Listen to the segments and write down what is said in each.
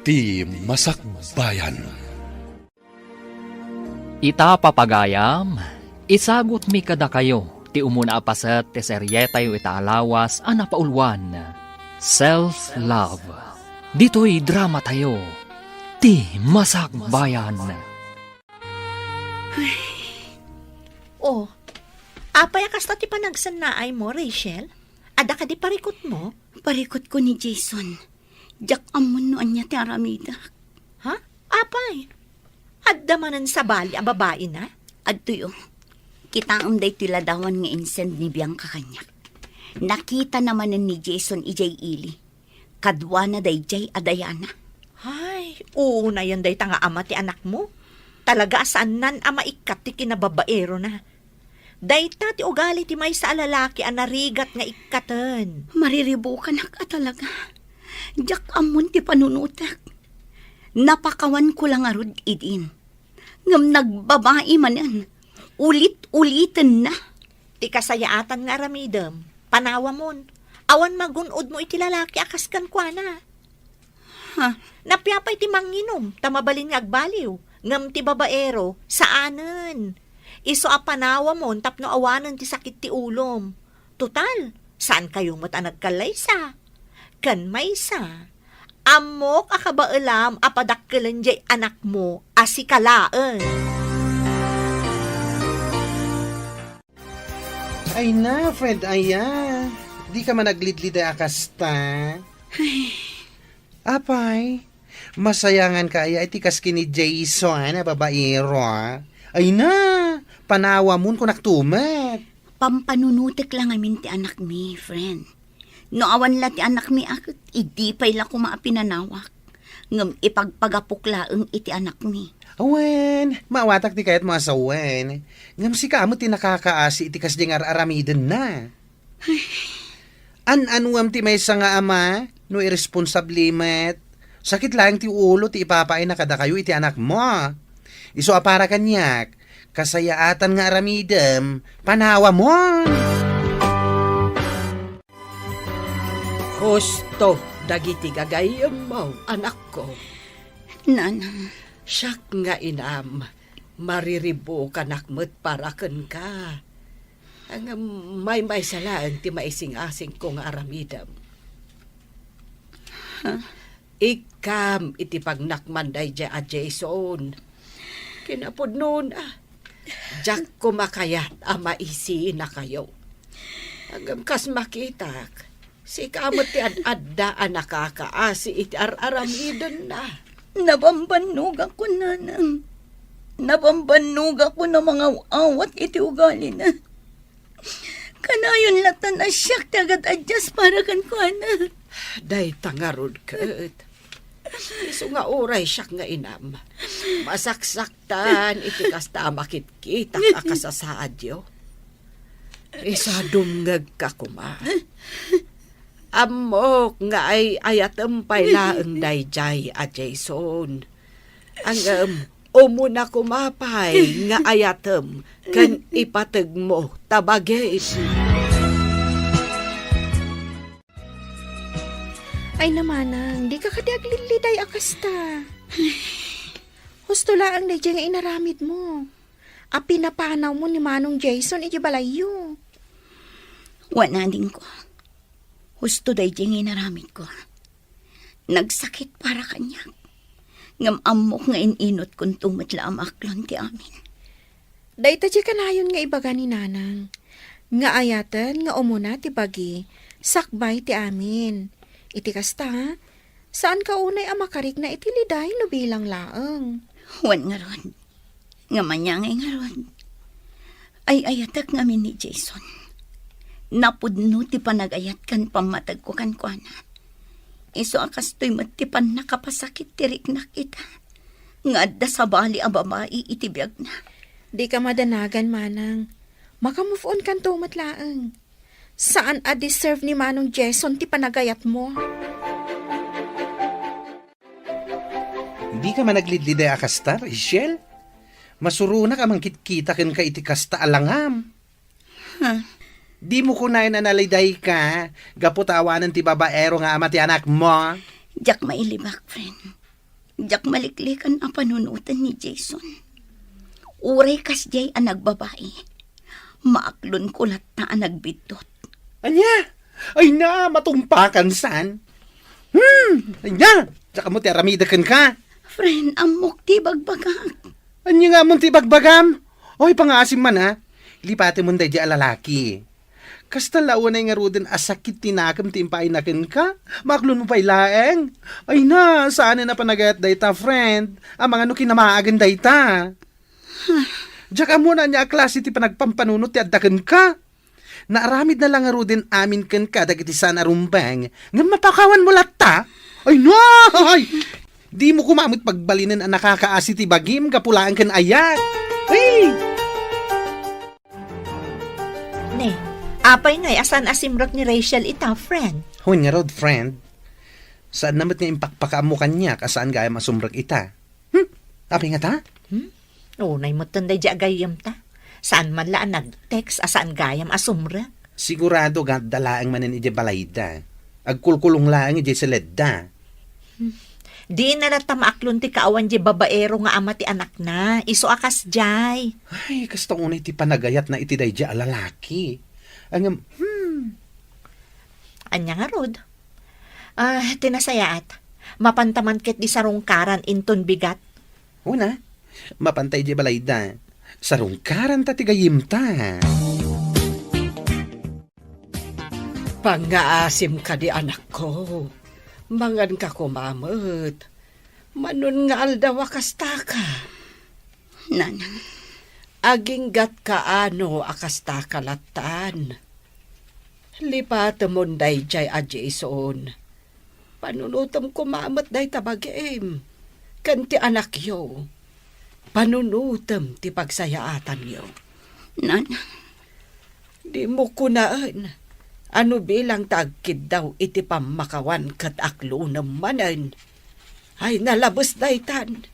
ti Masakbayan. Ita papagayam, isagot mi kada kayo, ti umuna apasat ti seryetayo itaalawas a napaulwan. Self-love. Dito'y drama tayo, ti Masakbayan. Oh, apay kasta ti panagsannaay mo, Rachel? Ada ka di parikot mo? Parikot ko ni Jason. Jak amon no anya ti aramida. Ha? Apay? Adda manan sa bali a babae na? Adto kita ang day tiladawan nga insend ni Bianca kanyak. Nakita naman ni Jason ijay ili. Kadwa na day jay adayana. Ay, oo na yan day tanga ama ti anak mo. Talaga saan nan ama ikat ti kinababaero na. Dayta ti ugali ti may sa lalaki a narigat nga ikatan. Mariribo ka na ka talaga. Jak amon ti panunutak. Napakawan ko lang arod idin. Ngam nagbabae man yan. Ulit-ulitin na. Ti kasayaatan nga aramidem. Panawa mon. Awan magunod mo iti lalaki akas kan kwa na. Ha? Napyapay ti manginom. Tamabalin nga agbaliw. Ngam ti babaero. Saanen? Iso a panawa mon tapno awanan ti sakit ti ulom. Total, saan kayo mat nagkalaysa? Kan maysa. Amok akabaalam apadakkelan jay anak mo asikalaan. Ay na, Fred, aya. Di ka man naglidlida akasta. Apay, masayangan ka aya itikas kini Jason na babaero. Ay na, panawa mun ko naktumat. Pampanunutik lang amin ti anak mi, friend. No awan la ti anak mi akit, idipay la ko maapinanawak. Ngam ipagpagapuklaeng iti anak mi. Awen, maawatak ti kayat mga sawen. Ngam si kamo ti nakakaasi iti kas jengar aramiden na. An-anuam ti may nga ama, no irresponsablimet. Sakit lang ti ulo ti ipapain na kada kayo iti anak mo. Iso apara kanyak, kasayaatan nga aramidem, panawa mo. Husto, dagiti gagayam mo, anak ko. Nanang, Siyak nga inam, mariribo kanakmet paraken ka. Ang may salaan ti maising-asing kong aramidam. Ikam iti pagnakmanday dya a Jason. Kinapod noon Diyak kumakayat a maisi na kayo. Hanggang kas makitak. Si kamot ti ad-adda a nakakaasi iti aramidan na. nabambanog ako, nanang. Nabambanog ako na mga awat iti ugali na. Kanayon latan na siyak tagad adjust para kan ko na. Day tangarod kat. Iso nga oray siyak nga inam. Masaksaktan iti kasta makit-kita akasasaad yo. Isa dumngag ka kuma. Amok nga ay ayatampay laeng dayjay a Jason. Ang umuna kumapay nga ayatem kan ipateg mo tabagay. Ay namanang, di ka kadiagliliday akasta. Husto lang na nga inaramid mo. A pinapanaw mo ni Manong Jason, iti balayo. Wala din ko. Husto day di naramid ko. Nagsakit para kanya. Ngam amok nga ininot kung tumatla am aklon ti amin. Dayta di kanayon nga ibaga ni Nanang. Nga ayatan nga umuna ti bagi, sakbay ti amin. Iti kasta, saan ka unay amakarik na itiliday no bilang laeng? Wan nga ron. Nga manyangay nga ron. Ay ayatak ngamin ni Jason. Napudno ti panagayat kan pamatag ko kan kuana. Iso akas to'y matipan nakapasakit tirik na kita. Nga adda sa bali a babae itibiyag na. Di ka madanagan, Manang. Makamove on kan tumatlaeng. Saan a deserve ni Manong Jason ti panagayat mo? Hindi ka man naglidliday akasta, Rachel? Masuruna ka man kitkita ken ka iti kasta alangam. Di mo kunayan analiday ka, gaputawanan ti babaero nga ama ti anak mo. Diyak mailibak, friend. Jak maliklikan ang panunutan ni Jason. Uray kas jay ang nagbabae. Maaklon ko lata ang nagbidot. Anya? Ay na, matumpakan san. Anya? Tsaka mo ti aramidakan ka. Friend, amok ti bagbagak. Anya nga mo ti bagbagam? Oy, pangasim man ha. Lipati mo di alalaki. Kasta lawan ay nga ruden asakit tinakam timpay nakin ka. Maklon mo pa'y laeng. Ay na, saan na panagayat dayta, friend? Ang mga kinamaagan dayta. Diyak mo na niya klase ti panagpampanunot ti addakan ka. Naaramid na lang nga ruden amin kan ka dagiti sana rumbang. Nga mapakawan mo latta. Ay no! Ay! Di mo kumamit pagbalinan ang nakakaasi ti bagim kapulaan kan ayat. Hey! Ne, apay ngay asan asimrak ni Rachel ita, friend. Huwag nga rod, friend. Saan namat nga impakpakaam mo kanya kasaan gaya masumrag ita? Apay nga ta? Nay mo tanday di agayam ta. Saan man laan nag-text asaan gayam asumra. Sigurado nga dalaang manin ije balayda. Agkulkulong lang ije seledda. Di na natamaklon ti kaawan di babaero nga ama ti anak na. Iso akas jay. Ay, kasta unay ti panagayat na iti day ije alalaki. Ang, Anya nga rod. Tinasayaat. Mapantaman ket di sarungkaran inton bigat. una, mapantay ije balayda. Sarungkaran ta tigayim ta. Pangaasim ka di anak ko. Mangan ka kumamot. Manun nga aldawa kasta ka. Nanang, Aging gat kaano akasta kalatan. Lipat munday jay a Jason. Panunutom kumamot day tabagim. Kanti anak yo. Panunutom ti pagsayaatan yo. nanang, Di mo kunaan. Ano bilang tagkid daw iti pamakawan kat aklo namanan. Ay nalabos daytan.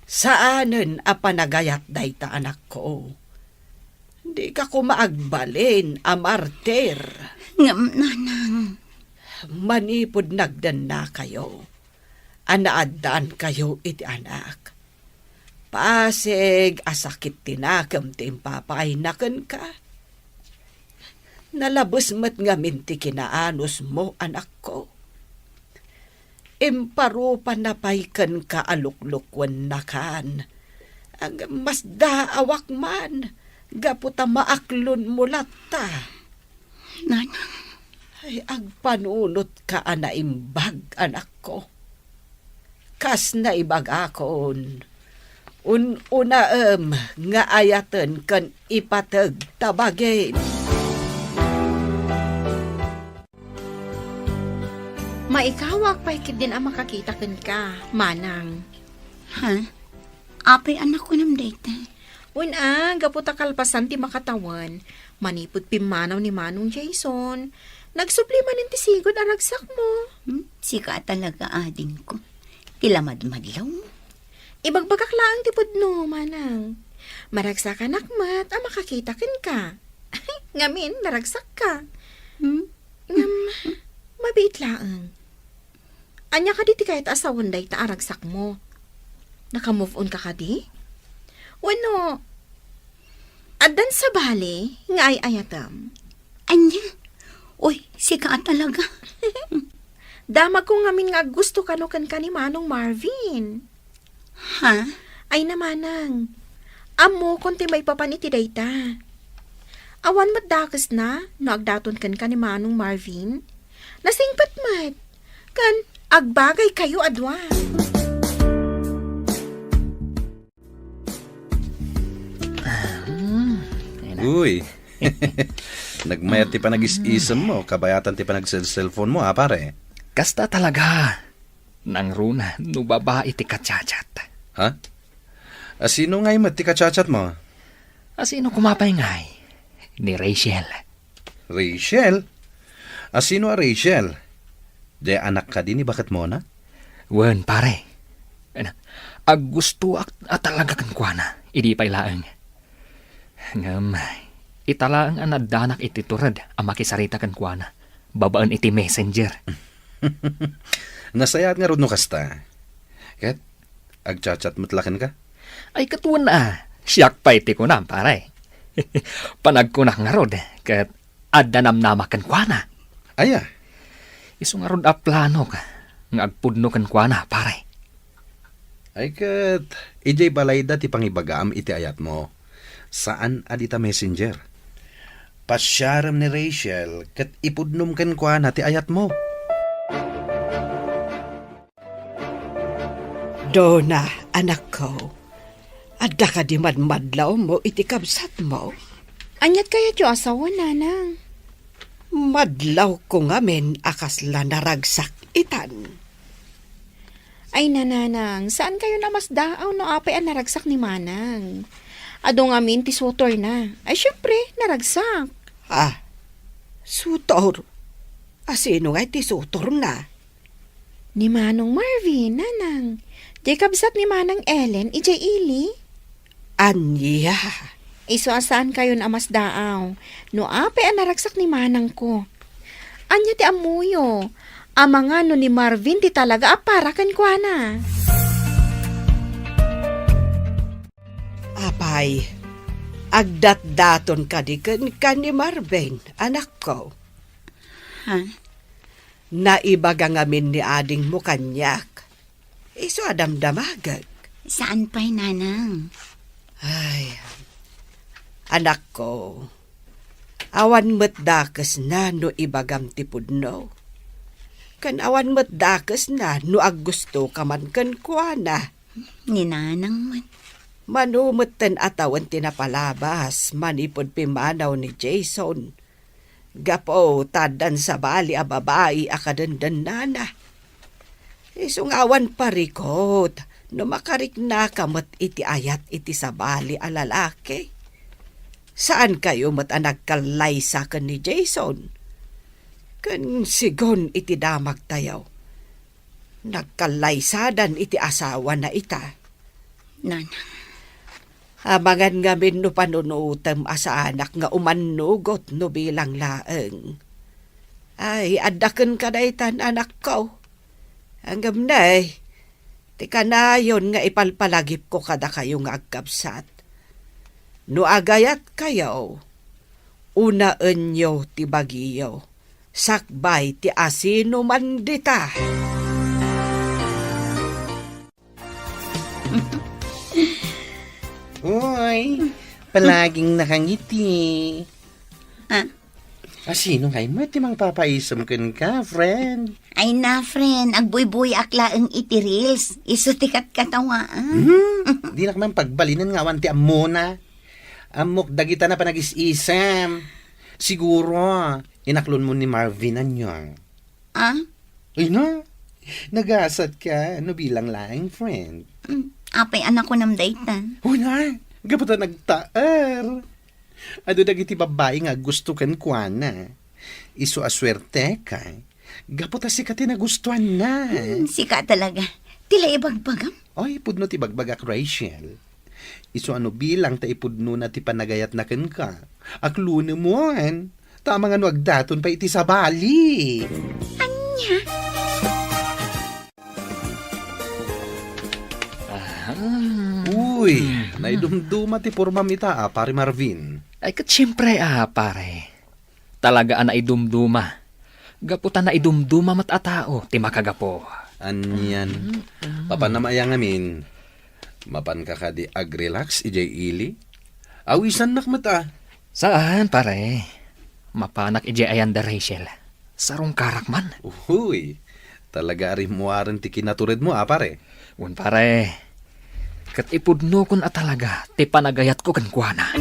Saanen a panagayat dayta anak ko. Di ka kumaagbalin a martir. ngam nanang. Manipod nagdan na kayo. Anaadaan kayo iti anak. Pasig asakit tinakam timpapay naken ka. Nalabos mat nga minti kinaanos mo, anak ko. Imparupan na paykan ka aluklukwan na kan. Ang mas daawak man, gaputa maaklon mo lata. Nanang, Ay, agpanunot ka anaimbag, anak ko. Kas na ibag akon. Unaem nga ayaten kan ipatag tabagin. Maikawak pa ikit din ang makakita kan ka, manang. ha? Apay anak ko nam dayta. Gaputa kalpasan ti makatawan. Manipod pimanaw ni Manong Jason. Nagsupliman ti sigod ang ragsak mo. Sika talaga ading ko. Tilamad-madlaw mo. Ibagbagak lang ti pudno, manang. Maragsak ka nakmat, ang makakita kan ka. Ngamin, naragsak ka. Ngam, mabit laang. Anya ka di ti kahit asawan day ta aragsak mo. Naka-move on ka ka di? Wano, adan sa bali, nga ay ayatam. Anya? Uy, sika talaga. Damag ko ngamin nga gusto kanukan ka ni Manong Marvin. Ha? Ay namanang, amo konti may papaniti dayta. Awan matdakas na, no agdaton kan ka ni Manong Marvin. Nasingpat mat, kan agbagay kayo adwa. Uy. Nagmayat ti pa nag-is-isam mo. Kabayatan ti pa nag-cellphone mo, ha, pare? Kasta talaga. Nang runa, no babae ti kacachat. Ha? Sino ngay mat ti kachat mo? Asino kumapay ngay? Ni Rachel. Rachel? Sino a Rachel? De anak ka din ni bakit mo na? Wen, pare. Ag gusto at talaga kan kuana. Idi pa'y laang. Ngam, italaang anadanak iti turad ang makisarita kan kuana. Babaan iti messenger. Nasayat nga ron no kasta. Kat agchat-chat matlakan ka? Ay katuan na, siyak pa iti ko na, pare. Panagkunak nga rod, kat adda namnamakan kwa na. Aya, Isu nga rod a plano ka, nga agpudno kan kwa na, pare. ay kat, ijay balayda ti pangibagaam iti ayat mo. Saan adita messenger? Pasyaram ni Rachel, kat ipudnum kan kwa na ti ayat mo. Dona, anak ko. Adda ka di madmadlaw mo iti kabsat mo. Anyat kaya jo asawa, nanang. Madlaw ko ngamen akas la naragsak itan. Ay, nananang, saan kayo namasdaaw no apay ang naragsak ni Manang? Ado nga min, ti sutor na. Ay, syempre, naragsak. Ah, sutor. Asino nga iti sutor na? Ni Manong Marvin, nanang. Jacobsat ni Manang Ellen, ijay ili. Anya. Iso asaan kayo namasdaaw? No apay ang naragsak ni Manang ko. Anya ti amuyo. Ama nga no ni Marvin ti talaga aparakan kwa na. Apay, agdat-daton ka di ka ni Marvin, anak ko. Ha? Naibaga ngamin ni ading mo kanyak. Iso adamdamagag. Saan pa'y nanang? Ay, anak ko. Awan mo't dakas na no ibagam tipudno. Kan awan mo't dakas na no aggusto ka man kan kuana. Ni nanang man. Manumutan atawan tinapalabas, manipod pimanaw ni Jason. Gapo, tadan sa bali a babae akadandan nana. Isungawan parikot, no makarik na kamot iti ayat iti sa bali a lalaki. Saan kayo mat nagkalay sa kan ni Jason? Kan sigon iti damag tayaw. Nagkalaysadan iti asawa na ita. Nanang. Amangan ngamin no panunutam asa anak nga umanugot no bilang laeng. Ay, adaken ka na itan anak ko. Hanggang na ti kanayon nga ipalpalagip ko kada kayo nga agkabsat. No agayat kayo, unaan nyo ti bagiyo, sakbay ti asino man dita. Uy, palaging nakangiti. Ha? Sino ngay mo ti mang papaisam kan ka, friend? Ay na, friend. Agbuy-buy akla ang iti reels. Iso tikat katawaan. Di na kaman pagbalinan nga wanti amona. Amok dagita na pa nag-isisam. Siguro, inaklon mo ni Marvin anyong. Ah? Ay na, nagasat ka. Ano bilang laing, friend? Apay anak ko nam daytan. Uy na, gapata nagtaar. Ado dagiti babae nga gusto kan kuana. Iso aswerte ka. Gapata si kati nagustuhan na. Sika talaga. Tila ibagbagam. Oy, pudno ti bagbagak Rachel. Iso ano bilang ta ipudno na ti panagayat na ken ka. Akluno mo an. Tama nga no agdaton pa iti sa bali. Uy, naidumduma ti pormam ita pare Marvin. Ay kat siyempre pare. Talaga na idumduma. Gaputan na idumduma matatao, ti makagapo. Anyan. Papanamaya ngamin. Mapan ka ka di agrelax ijay ili. Awisan nak mata. Saan pare? Mapanak ije ayan da Rachel. Sarong karakman. Uy, talaga rin muwaran ti kinaturid mo pare. Un pare. Kat ipudno kun talaga, ti panagayat ko kan kuana.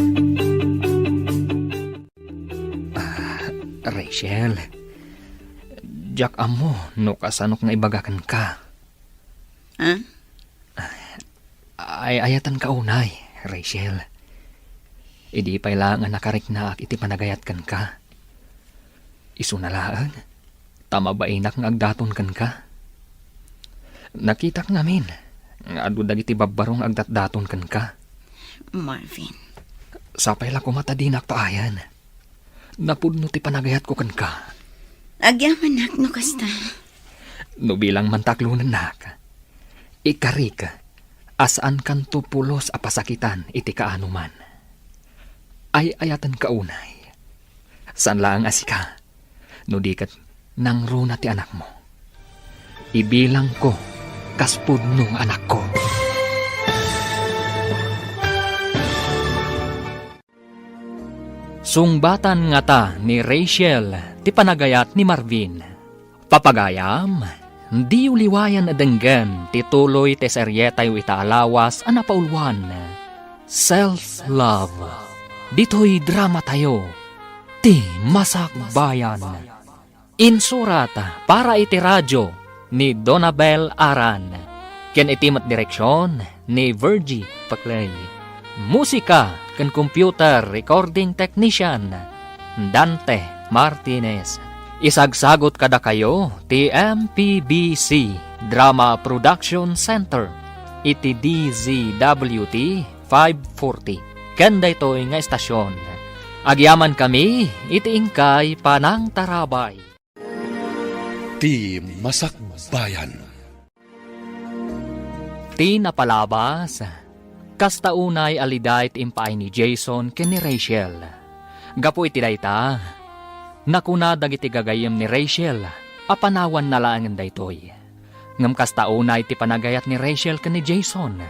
Rachel. Jack amo, no kasanok nga ibagakan ka. Ha? Ay ayatan ka unay, Rachel. Idi pailangan nakarik na iti panagayat kan ka. Isu na laang, tama ba inak nga agdaton kan ka? Nakita ka ngamin, nga adu dagiti babbarong agdatdaton kan ka. Marvin. Sapay lang kumatadinak paayan. Napudno ti panagayat ko kan ka. Agyaman nak no kasta. No bilang mantaklunan nak. Ikarik, Asaan kan tupulos a pasakitan iti kaanuman. Ay ayatan kaunay. San lang asika, no di kat nang runa ti anak mo. Ibilang ko, kaspud nung anak ko. Sungbatan nga ta ni Rachel, ti panagayat ni Marvin. Papagayam, di uliwayan adenggan ti tuloy ti seryeta yu itaalawas a napaulwan. Self-love. Dito'y drama tayo. Ti Masakbayan. Insurata para iti radyo ni Donabel Aran. Ken itimat direksyon ni Virgie Paclay. Musika ken computer recording technician Dante Martinez. Isagsagot kada kayo ti MPBC Drama Production Center iti DZWT 540. Ken daytoy nga estasyon. Agyaman kami iti ingkay Panang Tarabay. Ti Masakbayan. Ti napalabas, kasta unay alidayt impay ni Jason ken ni Rachel. Gapo iti dayta, nakuna dagiti gagayem ni Rachel, apanawan na laangan daytoy. Ngem kasta unay ti panagayat ni Rachel ken ni Jason.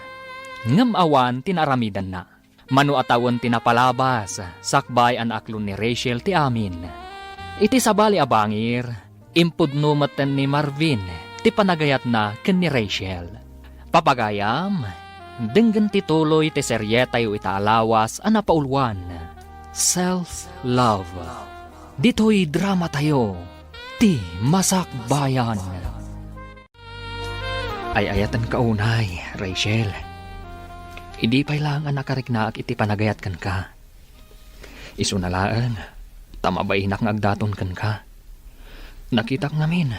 Ngem awan tinaramidan na. Manu atawon tinapalabas, sakbay an aklon ni Rachel ti amin. Iti sabali abangir, impudno maten ni Marvin, ti panagayat na ken ni Rachel. Papagayam, denggen ti tuloy ti seryeta yu itaalawas a napaulwan. Self-love. Dito'y drama tayo, ti Masakbayan. Ay ayatan kaunay, Rachel. Idi pa'y lang ang nakariknaak iti panagayat kan ka. Isu na laan, tama ba inak nga agdaton kan ka? Nakitak namin,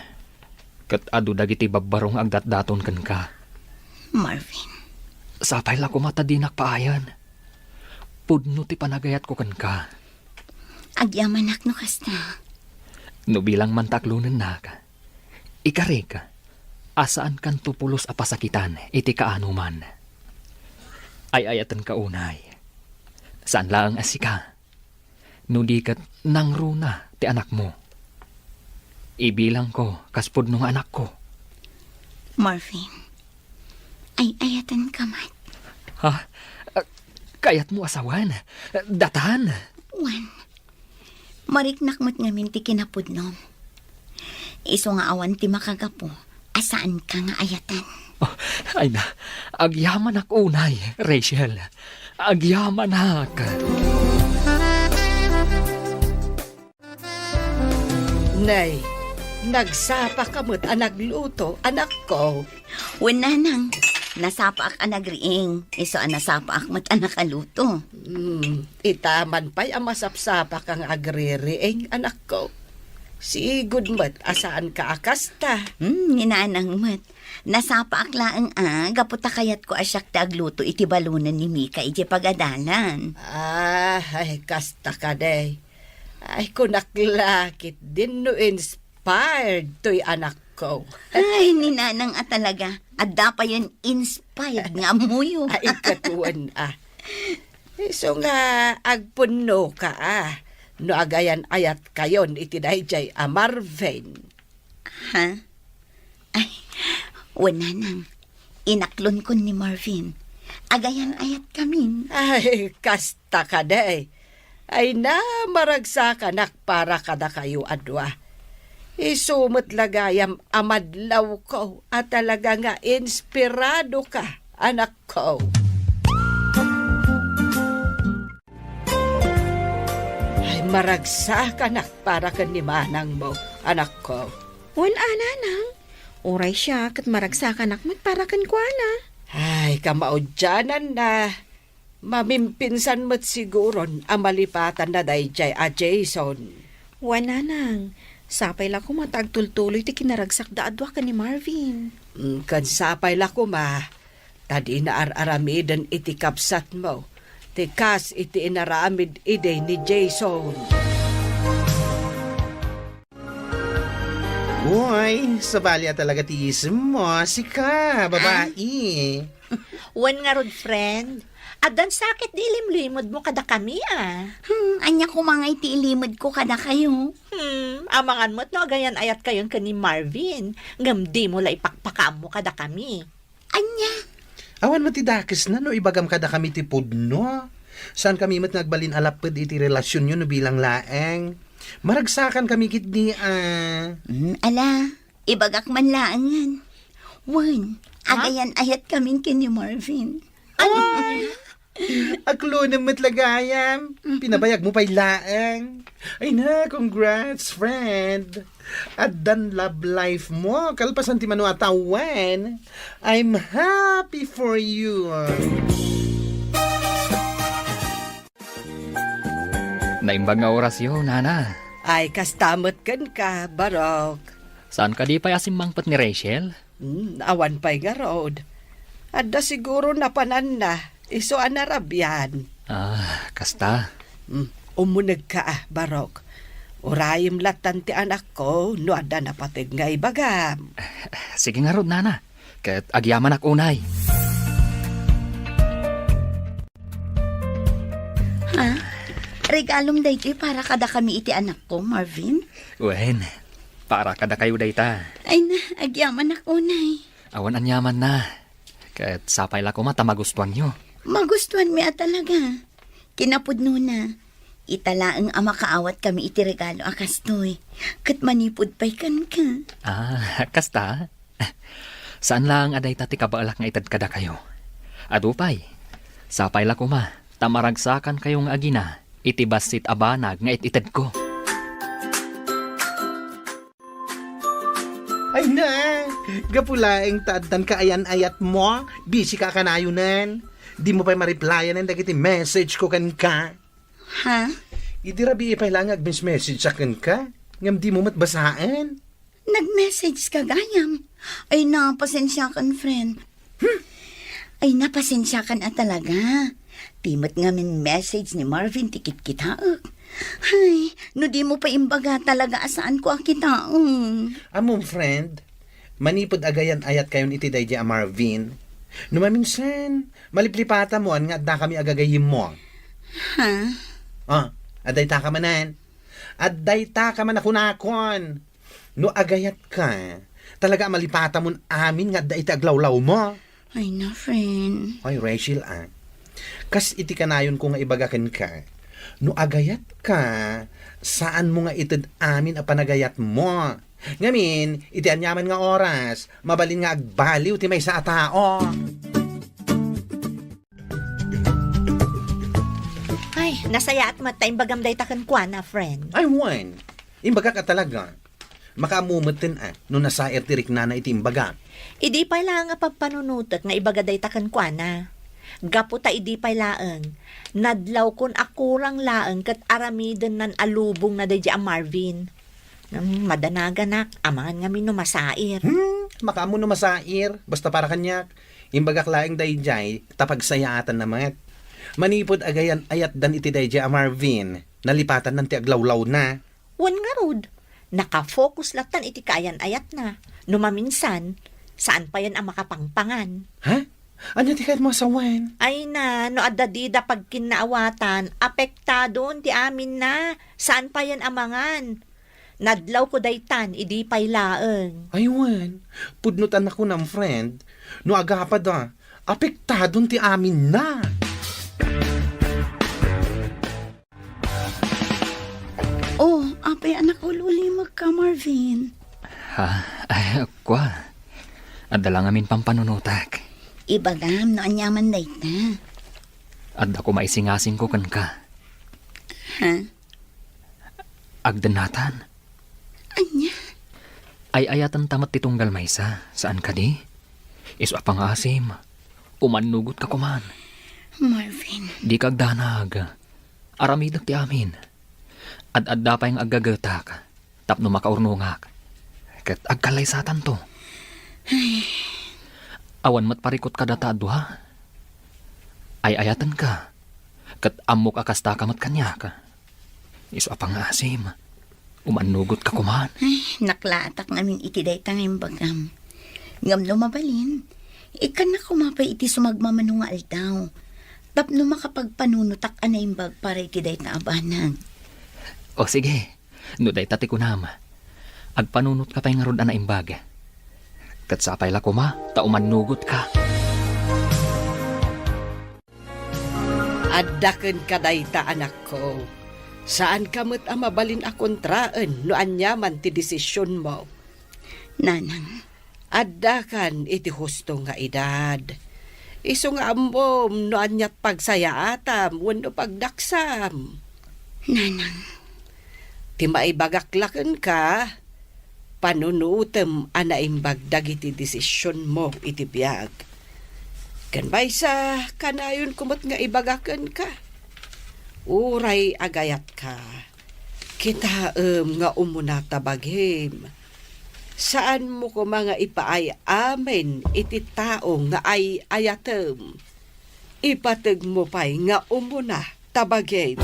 kat adu dagiti babbarong agdatdaton kan ka. Marvin, Sapay la kumatadinak paayan. Pudno ti panagayat ko kan ka. agyamanak no kasta. No bilang mantaklunan na ka. Ikarig, asaan kan tupulos a pasakitan iti kaanuman. Ay ayatan ka unay. Saan lang asika? Nudikat nang runa ti anak mo. Ibilang ko kaspud nung anak ko. Marvin, ay ayatan ka man. Ha? Kayat mo asawan? Datan? Wan, mariknak mo't ngamin ti kinapudnom. Iso nga awan ti makagapo, asaan ka nga ayatan? Oh, ay na, agyaman ak unay, Rachel. Agyaman ak. Nay, nagsapa ka mo't nagluto, anak ko. Wala nang, nasapa ak anagriing, iso nasapa ak mo't anakaluto. Itaman pa'y amasapsapa kang agririing, anak ko. Si good mo't asaan ka akasta. Ninanang mo't, nasapa ak laang gaputa kayat ko asyak ta agluto iti balunan ni Mika iti pagadalan. Ay, kasta ka day. Ay, kunaklakit din no inspired to'y anak ko. Ay, ninanang talaga, adda pa yun inspired nga muyo. Ay, katuan So nga, agpuno ka no agayan ayat kayon iti dayjay Marvin. Ha? Ay, wala nang. Inaklon ko ni Marvin. Agayan ayat kami. Ay, kasta ka day. Ay na maragsakan para kada kayo adwa. Isumot lagayam amadlaw ko at talaga nga inspirado ka, anak ko. Ay maragsakan para kanimanang mo, anak ko. Wan ananang. Oray siya kat maragsakan akmat para kan kuana. Ay, kamaudyanan na. Mamimpinsan mo't siguron ang malipatan na dayjay Jason. Wan nanang. Sapay la ko matagtultuloy ti kinaragsak da adwa ka ni Marvin. Kan sapay la ko tadi na aramidan iti kapsat mo. Tikas iti inaramid ide ni Jason. Uy, sabali talaga tiis mo. Sika, babae. Wan nga rod, friend. Adan sakit di limlimod mo kada kami, ah. Anya ko mga iti ilimod ko kada kayo. Amangan mo't no, agayan ayat kayon ka ni Marvin. Ngam di mo la ipakpakam mo kada kami. Anya? Awan matidakis na no, ibagam kada kami ti pudno. Saan kami mat nagbalin alapad iti relasyon nyo no bilang laeng. Maragsakan kami kit ni Ala, ibagak man laangan. Wan, agayan ayat kaming kini Marvin. Aklo na matlagayam. Pinabayag mo pa'y laeng. Ay na, congrats, friend. At dan love life mo. Kalpasan ti mano atawan. I'm happy for you. Naimbang nga orasyon, nana. Ay, kastamot kan ka, Barok. Saan ka di pa asim mangpat ni Rachel? Awan pa'y nga road. Adda siguro na panan na. Iso anarabyan. Kasta. Umunag ka Barok. Urayim latan ti anak ko, no adda na patig nga ibagam. Sige nga rod, nana. Kat agyaman ak unay. Ha? Regalong daytoy para kada kami iti anak ko, Marvin? Wen, para kada kayo dayta. Ay na, agyaman ako nay. Awan anyaman na. Kat sapay la ko mata magustuhan nyo. Magustuhan mi talaga. Kinapudno na. Italaang ama kaawat kami iti regalo akastoy. Kat manipod pa'y kan ka. Kasta. Saan lang aday tati kabaalak nga itad kada kayo? Adupay. Sapay la ko ma. Tamaragsakan kayong agina. Iti basit abanag nga ititad ko. Ay na, gapulaeng taaddan ka ayan-ayat mo. Busy ka kanayunan. Di mo pa'y ma-replyan ang dagiti message ko kan ka. Ha? Idi rabi ipay lang message sa kan ka. Ngam di mo matbasaan. Nag-message ka gayam. Ay na, pasensya kan, friend. Ay na, pasensya kan talaga. Timot nga min message ni Marvin tikit kitaak. Ay, no di mo pa imbaga talaga asaan ko akitaong. Among friend, manipod agayan ayat kayon iti day a Marvin. Numaminsan, maliplipata mo nga da kami agagayim mo. Ha? Aday ta ka manan. Aday ta ka man ako nakon. No agayat ka, talaga malipata mo amin nga da iti aglawlaw mo. Ay na, friend. Ay, Rachel, kas iti kanayon ko nga ibagakan ka. No agayat ka, saan mo nga itid amin a panagayat mo? Ngamin, iti anyaman nga oras, mabalin nga agbaliw ti may sa tao. Ay, nasaya at matay bagam day takan kwa na, friend. Ay, wan. Imbaga ka talaga. Makamumutin no nasair tirik na iti imbaga. Idi pa lang nga pagpanunutot nga ibaga day takan kwa na. Gaputa idi pa laeng. Nadlaw kun akurang laeng kat aramiden nan alubong na day ang Marvin. Madanaganak, amangan nga minumasair. Makamu no masair, basta para kanyak. Imbagak laing dayjay, tapagsayatan naman. Manipod agayan ayat dan iti dayjay a Marvin. Nalipatan ng ti aglawlaw na. Wan nga rod. Nakafocus latan iti kayan ayat na. Numaminsan, saan pa yan ang makapangpangan? Ha? Anya ti kahit masawan? Ay na, no adadida pag kinaawatan, apektado ti amin na. Saan pa yan amangan? Nadlaw ko daytan, idi pay laeng. Aywan, pudnutan ako ng friend. No agapad apektadon ti amin na. Oh, apay anak ko lulimag ka, Marvin. Ay, kwa. Adala ngamin pampanunutak. Ibagam no anyaman dayta. Adda ko maisingasing ko kan ka. Ha? Agdanatan. Anya? Ay ayatan tamat titunggal maysa. Saan ka di? Isu apang asim. Umanugot ka kuman. Marvin. Di kagdanag. Aramidag ti amin. Ad-adda pa yung agagatak. Tapno makaurnungak. Kat agkalay satan to. Awan mat parikot ka datado ha. Ay ayatan ka. Kat amok akasta ka mat kanya ka. Isu apang asim. Umanugot ka kuman. Ay, naklatak namin iti dayta ngayong bagam. Ngam lumabalin. Ikan na kumapay iti sumagmamanong nga aldaw. Tapno makapagpanunutak anay imbag para iti day na abanag. O sige, no day tati ko nama. Agpanunot ka pa'y nga ron ana imbaga. Katsapay la ko ma, taumanugot ka. Addaken ka dayta anak ko. Saan ka mo't mabalin a kontraan no anyaman ti desisyon mo? Nanang, Addakan iti husto nga edad. Iso nga ambom no anyat pagsayaatam wenno pagdaksam. nanang, Ti maibagaklaken ka, panunutem anaimbag dagiti desisyon mo iti biag. Kanbaysa, kanayon kumot nga ibagaken ka. Uray agayat ka. Kitaem nga umuna tabaghim. Saan mo ko mga ipaay amen iti tao nga ay ayatem. Ipateg mo pa'y nga umuna tabaghim.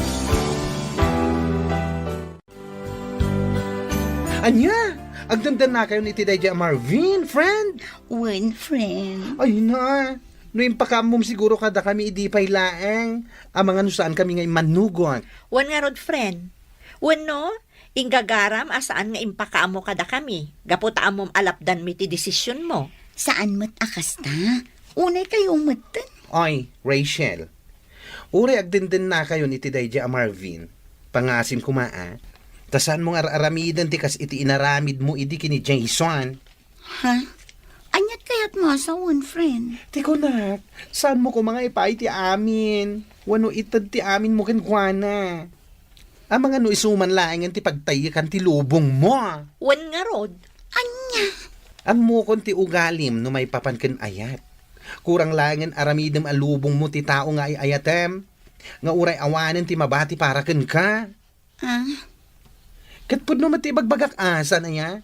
Anya, agdandan na kayo ni Tidayja Marvin, friend. one friend. Ay na, no impakamom siguro kada kami idipay laeng. Ang mga nusaan kami ngay manugot. Wan nga rod, friend. Wan no, inggagaram asaan nga impakaamo kada kami. Gaputaan mom alapdan mi ti desisyon mo. Saan mat akas ta? Unay kayo matan. Oy, Rachel. Uri agdandan na kayo ni Tidayja Marvin. Pangasim kumaa. Tasan mo nga aramidan ti kas iti inaramid mo idi kini Jason. Ha? Anyat kayat mo sa one friend. Tiko nak, saan mo ko mga ipay ti amin? Wano itad ti amin mo kenkwana? Ang mga no isuman laangan ti pagtayakan ti lubong mo. Wan nga rod. Anya? Ang mo kon ti ugalim no may papanken ayat. Kurang langan aramidem alubong mo ti tao nga ay ayatem. Nga uray awanen ti mabati para ken ka. Ha? Katpud no mati bagbagak asan aya.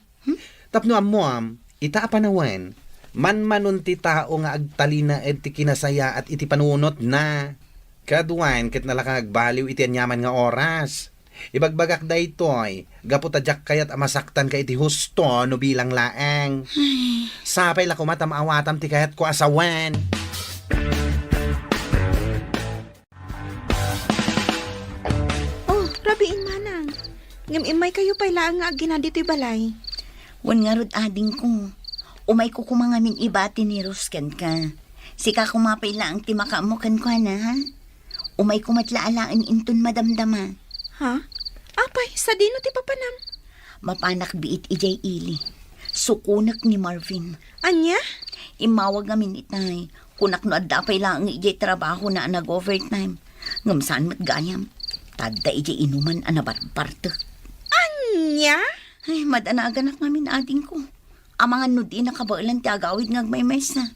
Tapno amuam, ita panawan. Manmanon ti tao nga agtalina ed ti kinasaya at iti panunot na. Kaduan ket nalakagbaliw iti anyaman nga oras. Ibagbagak daytoy, gaputadyak kayat amasaktan ka iti husto no bilang laeng. Sapay la kumata maawatam ti kayat ko asawan. Oh, rabiin manang. Ngam imay kayo pa'y laang nga agina dito'y balay. Wan nga rod ading ko. Umay ko kumangamin ibati ni Rusken ka. Sika kumapay lang ti makamo kan ko na ha? Umay kumatlaalaan inton madamdama. Ha? Apay, sa dino ti papanam? Mapanak biit ijay ili. Sukunak ni Marvin. Anya? Imawag amin itay. Kunak no adapay lang ijay trabaho na nag-overtime. Ngamsaan mat gayam. Tadda ijay inuman anabarbartek. Anya? Ay, madanagan namin ading ko. Ang mga nudi na kabailan ti agawid ngagmaymays na.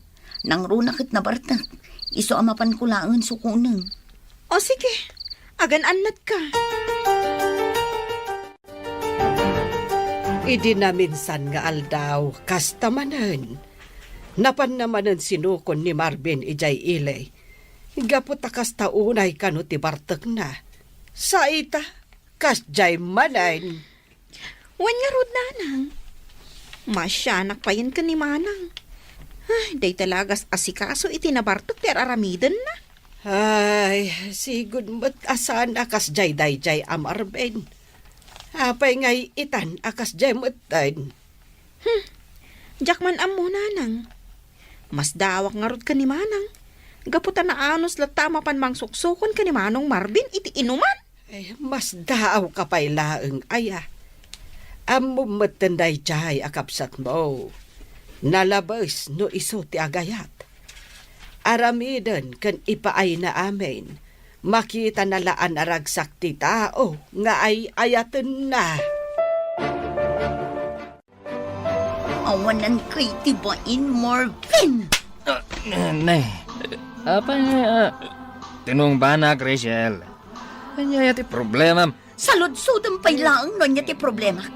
Nang runakit na bartak. Iso amapan ko laangan sukunang. O sige, agan-anlat ka. Idi na minsan nga aldaw, kastamanan. Napan namanan sinukon ni Marvin ijay ilay. Gaputa kasta unay kano ti bartek na. Sa ita, kasjay manan. Wan nga rod nanang. Masyanak pa yan ka ni manang. Ay, day talagas asikaso itinabartok ti aramidan na. Ay, sigud mo't asan akas jay dayjay amarben. Apay ngay itan akas jay mo't tan. Jakman amo nanang. Mas dawak nga rod ka ni manang. Gaputan na anos latama pan mang suksukon ka ni manong Marvin iti inuman. Ay, mas daaw ka pa'y laeng aya. Amo matanday jay akapsat mo. Nalabas no iso ti agayat. Aramidan kan ipaay na amin. Makita na laan aragsak ti tao nga ay ayaten na. Awanan kay tibain Marvin. Nay, apa tinong banak, Rachel. Kanya yati problema. Salud-sudang pay lang no niya ti problema.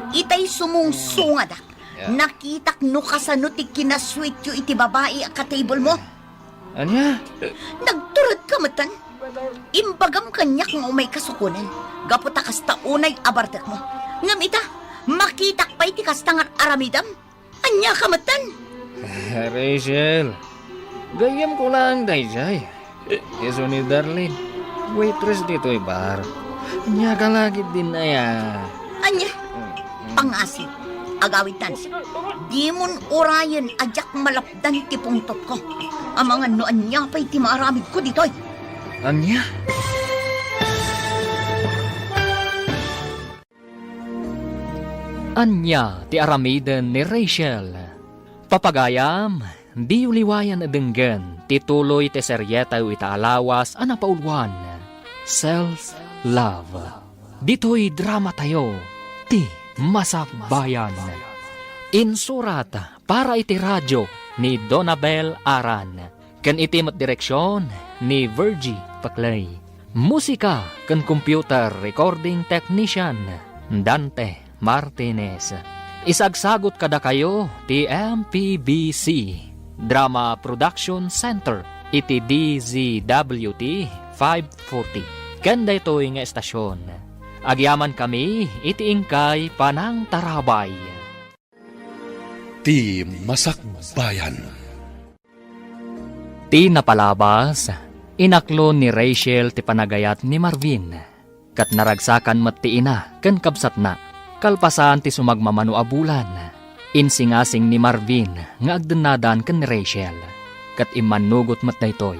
Itay sumungsungadak. Nakitak no kasano ti kinasweet yu iti babae a ka-table mo. Anya? Nagturad ka matan. Imbagam kanyak nga umay kasukunan. Gaputa kasta unay abartak mo. Ngam ita, makitak pa iti kastangar aramidam. Anya ka matan. Rachel, gayam ko lang, Dayjay. Iso ni Darlene, waitress dito bar. Nya ka lagi din na ya. Anya, pangasin, agawitan. Di mon orayan ajak malapdan ti pungtot ko. Ang mga noan niya pa'y ti maaramid ko ditoy. Anya? Anya ti aramiden ni Rachel. Papagayam, di uliwayan adenggan, tituloy ti seryeta itaalawas anapaulwan. Self-love. Dito'y drama tayo, ti Masakbayan. Insurat para iti radyo ni Donabel Aran. Kan itimat direksyon ni Virgie Paclay. Musika kan computer recording technician Dante Martinez. Isagsagot kada kayo ti MPBC Drama Production Center iti DZWT 540. Kanda ito'y nga estasyon. Agyaman kami iti ingkay Panang Tarabay. Ti Masakbayan. Ti napalabas, inaklo ni Rachel ti panagayat ni Marvin. Kat naragsakan mati ina, ken kabsat na. Kalpasan ti sumagmamano abulan. Insingasing ni Marvin, nga agdenadan ken ni Rachel. Kat imanugot mat daytoy.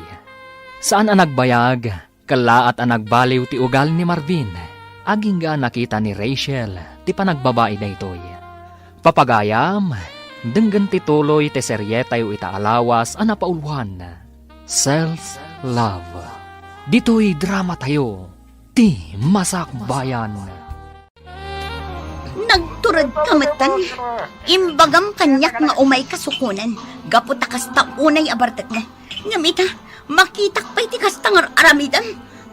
Saan ang nagbayag, kalaat ang nagbaliw ti ugal ni Marvin. Aging nga nakita ni Rachel, ti panagbabae daytoy. Papagayam, denggan ti tuloy ti seryeta yu itaalawas ang napaulwan. Self-love. Dito'y drama tayo, ti Masakbayan. Nagturad kamatan, imbagam kanyak nga umay kasukunan, gaputakas ta unay abartek mo. Ngamita, makitak pa'y tikas tangar aramidan,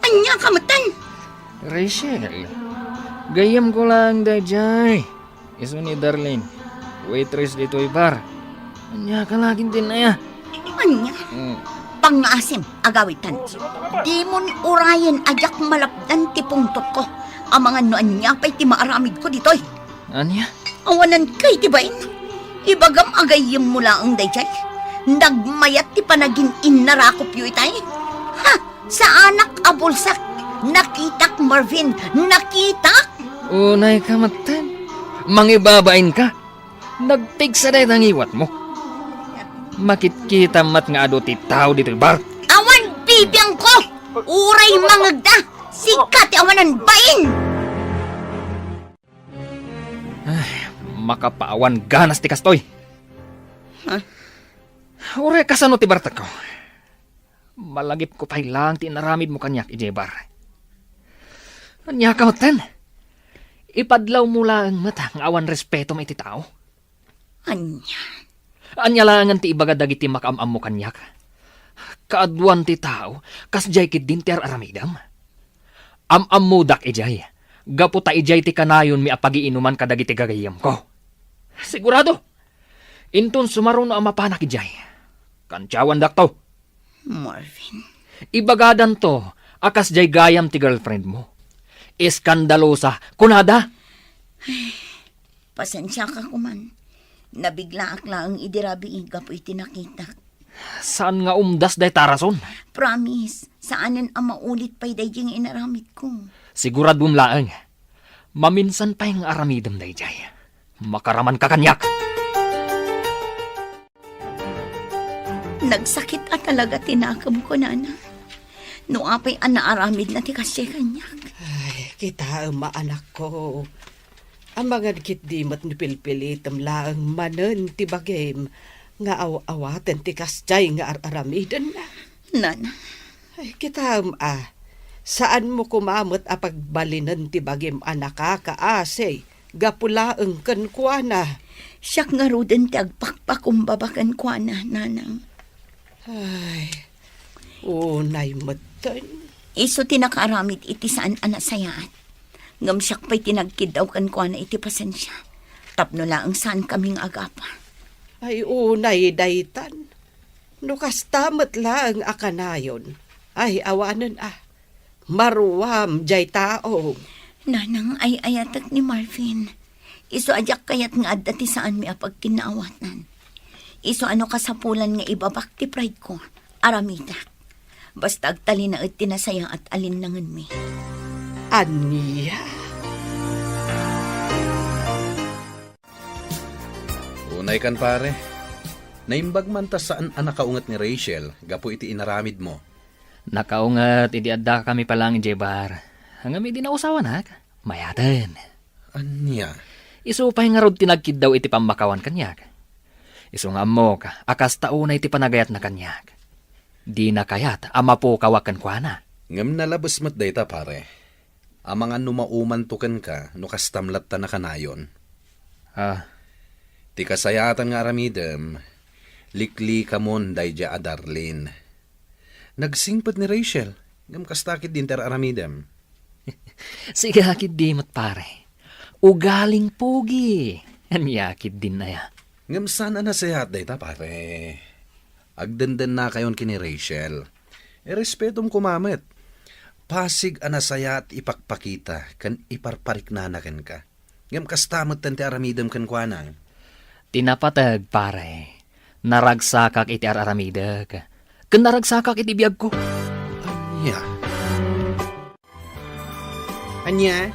anya kamatan. Rachel, gayam ko lang Dayjay. Iso ni Darlene, waitress dito'y bar. Anya ka laging din na ya. Anya, pangasim, agawitan. Di mon urayan ajak malapdan ti pungtot ko. Ang mga noan niya pa'y ti maaramid ko ditoy. Anya? Awanan kay ti bain. Ibagam agayim mula ang Dayjay. Nagmayat ti panagin inarakop yu itay. Ha, sa anak abulsak. Nakitak, Marvin! Nakitak! Unay ka matan. Mangibabain ka. Nagtigsa dahi ang iwat mo. Makitkita mat nga ado ti tao dito bar. Awan bibiyang ko! Uray mangagda! Sikat awanan bain! Makapaawan ganas ti kastoy. Huh? Uray kasano ti barta ko. Malagip ko pa'y lang ti naramid mo kanyak ije bar. Anya ka matan. Ipadlaw mo lang mata ang awan respeto may ti tao. Anya? Anya langan ti ibagadag iti makamam mo kanyak. Kaadwan ti tao, kas jay kid din ti aramidam. Am mo dak ijay. Gaputa ijay ti kanayon mi apagiinuman kadag iti gagayam ko. Sigurado. Intun sumaron na amapanak ijay. Kantyawan dak to. Marvin. Ibagadan to, akas jay gayam ti girlfriend mo. Iskandalosa, kunada. Pasensya ka kuman. Nabigla akla ang idirabi igapoy tinakita. Saan nga umdas day tarason? Promise, saanan ang maulit pa'y dayjing inaramid ko. Siguradum laeng. Maminsan pa yung aramidam day jay. Makaraman ka kanyak. Nagsakit at talaga tinakam ko, nana. No apay anaaramid na ti kasya kanyak. Ay, kita ang maanak ko. Ang mga dikit di mat nipilpilitam lang manen ti bagim nga awaten ti kasjay nga aramidan na. Nana, Ay, kita saan mo kumamot a pagbalinan ti bagim anaka kaasay gapula ang kankwana. siyak nga ruden ti agpakpakumbabakan kwa na, nanang. Ay, unay matan. Iso tinakaramid iti saan anasayaan. Ngam siyak pa'y tinagkidaw kan kwa na iti pasensya. Tapno lang saan kaming agapa. Ay, unay daytan. No kastamat lang akanayon. Ay, awanan Maruwam jay tao. Nanang ay ayatak ni Marvin. Iso ajak kayat nga adati saan mi apag kinaawatan. Iso ano kasapulan nga ibabak ti pride ko, aramida. Basta agtali na at tinasaya at alinlangan mi. Aniya. Unay kan pare. Naimbag man ta saan ang nakaungat ni Rachel, gapo iti inaramid mo. Nakaungat, idi adda kami palang jebar. Hanggang may dinausawan ha, mayatan. Anya? Isu pa'y nga rod tinagkid daw iti pamakawan kanyak. Isu nga mo ka, akas taunay iti panagayat na kanyak. Di na kayat, ama po kawakan kwa na. Ngam nalabas mat dayta pare. Amangan numauman tukan ka, no kastamlat ta na kanayon. Ah, Ti kasayatan nga aramidem, likli kamon dayja a Darlene. Nagsingpet ni Rachel, ngam kastakit din ter aramidem. sige hakid di mat pare. Ugaling pugi. Anyakid din na ya. Ngam sana nasayat dayta pare. Agdandan na kayon kini Rachel. Respetom kumamet. Pasig anasaya at ipakpakita kan iparparik nanakan ka. Ngam kastamot tante aramidem kan kuana. Tinapatag pare. Naragsakak iti araramidag. Kan naragsakak iti biyag ko. Anya? Anya?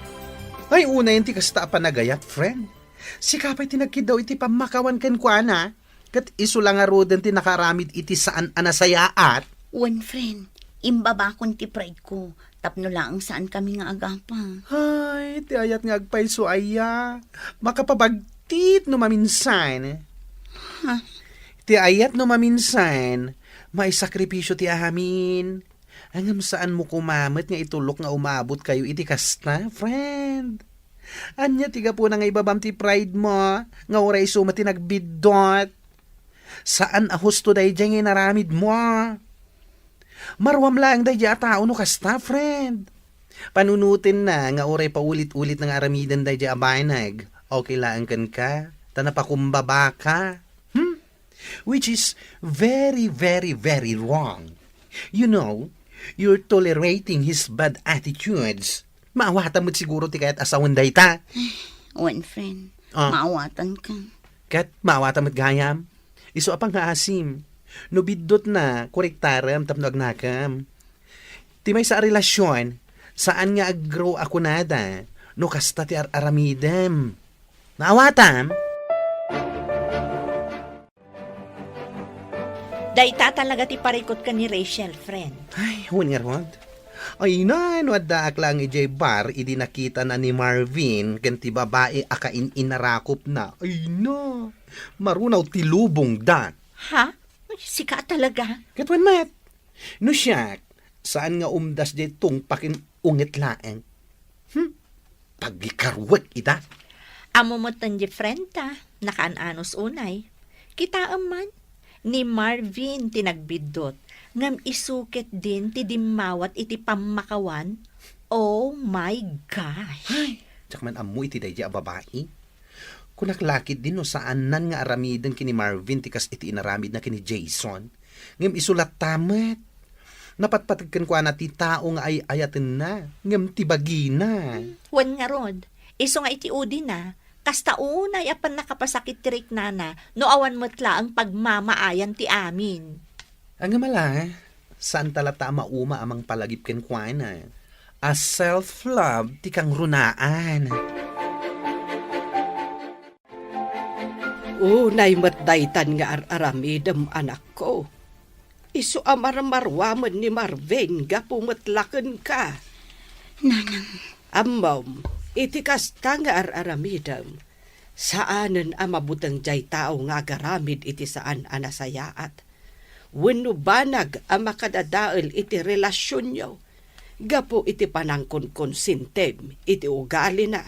Ay una yung ti kasta panagayat, friend. Si kapay tinagkid daw iti pamakawan kan kuana. Kat iso lang nga roden ti nakaramid iti saan anasayaat. One friend, imbabakon ti pride ko. Tapno lang saan kami nga agapa. Ay, ti ayat nga agpayso aya. Makapabagtit no maminsan. Ti ayat no maminsan, may sakripisyo ti ahamin. Angam saan mo kumamet nga itulok nga umabot kayo iti kasta, friend. Anya tiga po na nga ibabam ti pride mo, nga oray suma ti nagbidot. Saan ahusto day dyan nga naramid mo? Marwam lang day dyan tao no kasta, friend. Panunutin na nga oray pa ulit-ulit ng aramidan day dyan abanag. Okay lang kan ka, tanapakumbaba ka. Which is very, very, very wrong. You know, you're tolerating his bad attitudes. Maawatan mo't siguro ti kayat asawan day ta. One friend, Ah. maawatan ka. Kat maawatan mo't gayam. Iso apang haasim. No bidot na, korektaram tapno agnakam. Ti may sa relasyon, saan nga aggrow ako nada, no kasta ti aramidem. Maawatam? Dayta talaga ti parikot ka ni Rachel, friend. Ay, huwag nga rod. Ay na, wadda lang ijay bar, idi nakita na ni Marvin, ganti babae akain inarakop na. Ay na, marunaw tilubong dan. Ha? Sika talaga. Katwan mat, no siyak, saan nga umdas di tung pakin ungit laeng? Pagikarwag ita. Amo mo tan di friend ta, nakaanos unay. Kita man, ni Marvin tinagbidot, ngam isukit din ti dimawat iti pamakawan. Oh my gosh. Ay, tsak man amoy ti dayja a babae. Kunaklakid din no saan nan nga aramidan kini Marvin tikas iti inaramid na kini Jason. Ngam isulat tamat. Napatpatagkan ko na ti tao nga ay ayaten na. Ngam ti bagina. Wan nga rod, iso nga iti udi na, kasta unay apan nakapasakit tirik nana, no awan matla ang pagmamaayan ti amin. Ang mala, saan talata mauma amang palagip ken kuana. A self-love ti kang runaan. Unay matdaytan nga aramidem anak ko. Isu amaramarwaman ni Marvin ga pumatlaken ka. Nanang, Amam, iti kasta nga aramidem. Saanen amabutang jay tao nga garamid iti saan anasayaat. Wenno banag ang makadadael iti relasyon nyo. Gapo iti panangkon konsintem iti ugali na.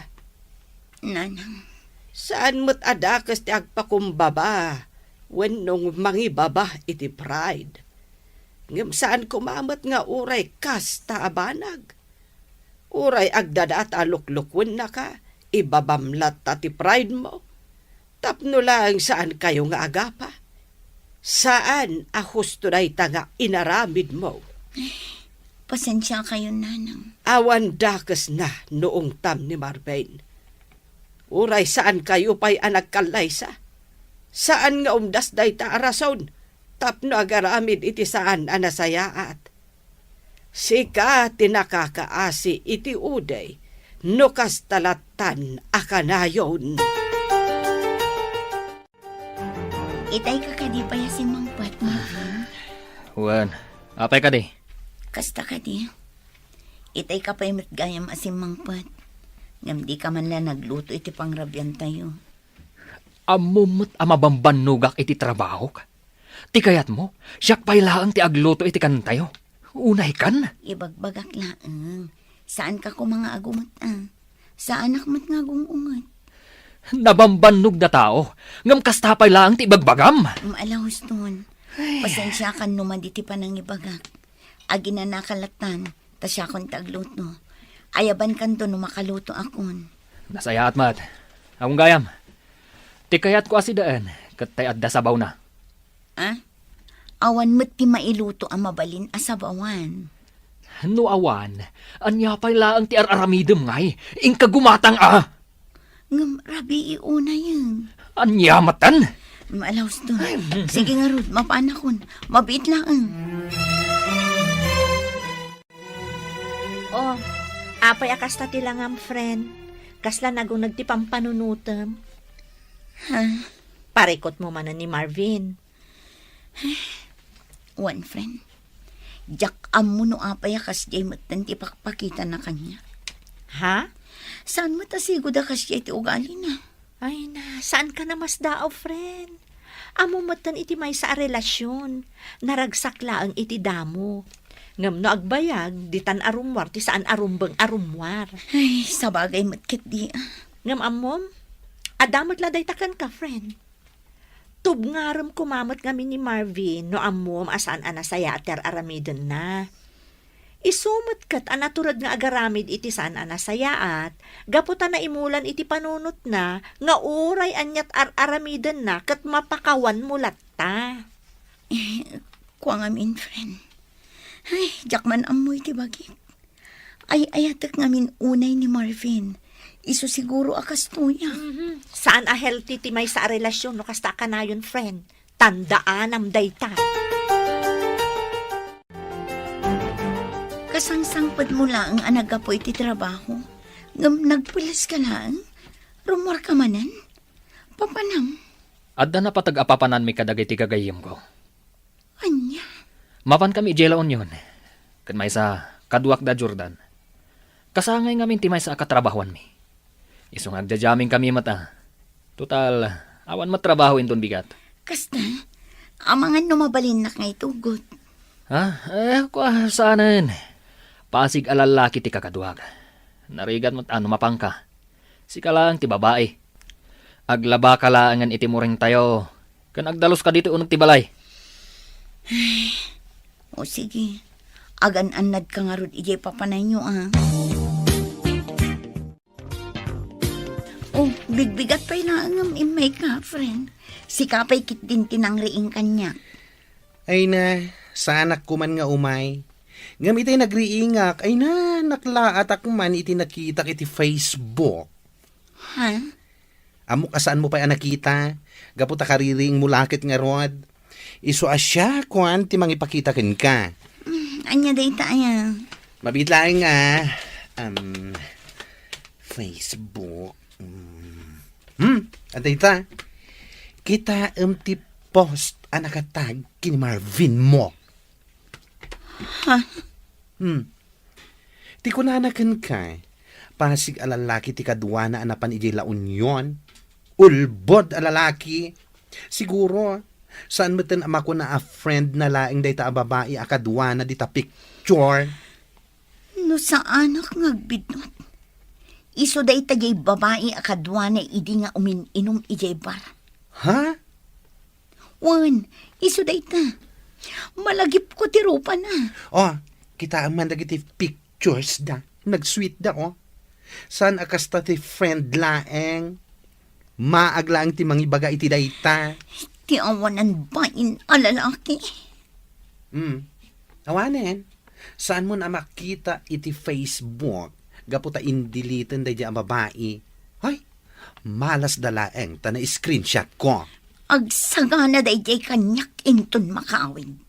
nanang, Saan mo't adakas ti agpakumbaba, wenong mangibaba iti pride. Ngem saan kumamat nga uray kasta abanag. Uray agdadat aluklukwen na ka, ibabamlat ti pride mo. Tapno lang saan kayo nga agapa. Saan ahusto na nga inaramid mo. pasensya kayo, nanang. Awan dakas na noong tam ni Marvin. Uray saan kayo pa'y anak kalaysa? Saan nga umdas day ta arason? Tapno agaramid iti saan anasayaat. Sika tinakakaasi iti uday, no kastalatan akanayon. Itay ka kadi pa ya si Mangpat, Marvin. Wan, apay ka di. Kasta kadi. Itay ka pa yung gayam asim Mangpat. Ngam di ka man na nagluto iti pangrabyan tayo. Amumot amabambanugak iti trabaho ka. Ti kayat mo, siyak pailaang ti agluto iti kantayo. Unay kan? Ibagbagak laang. Saan ka ko mga agumat Saan akmat nga gungungat? Nabambannog na tao. Ngam kastapay lang ti bagbagam. Alahos ton. Pasensya kan numan diti pa nang ibagak. Agi na nakalatan, ta siya kon tagluto. Ayaban kan to makaluto akon. Nasaya at mat. Akong gayam. Ti kayat ko asidaan, katay adda sabaw na. Awan mo't ti mailuto ang mabalin asabawan. No awan, anya pay laang ti araramidem ngay, ingka gumatang Ngam rabi iuna yun. Anya matan? Maalaws to. Sige nga Rod, mapaanakon. Mabit lang. Oh, apay akasta ti langam, friend. Kasla nagong nagtipampanunutem. Parikot mo man ni Marvin. One friend. Jak amo no apay akas jay matan ti pakpakita na kanya. Ha? Saan mo tasigo da kas jay ti ugali na? Ay na, saan ka na mas daaw, friend? Amo matan iti may sa relasyon. Naragsak laang iti damo. Ngam no agbayag, ditan arumwar, ti saan arumbang arumwar. Ay, sabagay matkit di. Ngam amom, adamot laday takan ka, friend. Tubngaram kumamot kami ni Marvin no amom asaan anasaya ater aramiden na. Isumot kat anaturad nga agaramid iti saan anasayaat, gaputan na imulan iti panunot na, nga uray anyat aramiden na kat mapakawan mulat ta. Kuang amin, friend. Ay, jak man amoy ti bagit. Ay, ayatak ngamin unay ni Marvin. Iso siguro akas tuya. Saan a healthy ti may sa relasyon no kasta ka na yun, friend. Tandaan am dayta. Kasangsangpad mo lang ang nagapoy ti trabaho. Ngam nagpulas ka lang. Rumor ka manan. Papanam. Adda na patag-apapanan mi kadagay ti kagayim ko. Anya. Mapan kami jelaon yun. Kan may sa kaduak da Jordan. Kasangay ngamin ti may sa katrabahuan mi. Isong agdajaming kami mata. Total, awan matrabaho inton bigat. Kasta, amangan numabalin na ngay tugot. Kwa saanan. Pasig alalaki ti kakaduag. Narigat mo't mapangka. Sika lang ti babae. Aglaba ka laangan iti muring tayo. Kan agdalos ka dito unong ti balay. O sige, agan-anad ka nga Rod, ijay papanay nyo Oh, bigbigat pa'y naangam imay ka, friend. Si kapay kit din tinangriing kanya. Ay na, sanak ko man nga umay. Ngam iti nagriingak, ay na, naklaatak man iti nakita iti Facebook. Ha? Amok asaan mo pa nakita? Gaputa kariring mulakit nga Rod. Iso asya, kuan, ti mangipakita ken ka. Anya day tayo. Mabit lang nga. Facebook. Antay ta. Kita ti post nakatag kini Marvin mo. Ha? Ti kunanakan ka. Pasig alalaki ti kadwa na anapan iti la union. Ulbod alalaki. Siguro, saan mo tin ama ko na a friend na laing day ta babae akadwa na di ta picture. No sa anak ngagbidot. Iso day tagay babae akadwa na idi nga uminom ijay bar. Ha? Wan, iso day ta. Malagip ko ti rupa na. Oh, kita ang man dagiti pictures da. Nag-sweet da, oh. San akasta ti friend laeng. Maaglaang ti mangibaga iti dayta. Ti awanan bain alalaki. Awanen. Saan mo na makita iti Facebook? Gaputa indilitan day ang babae. Hoy, malas dalaeng ta na screenshot ko. Agsagana dayjay kanyak inton makawin.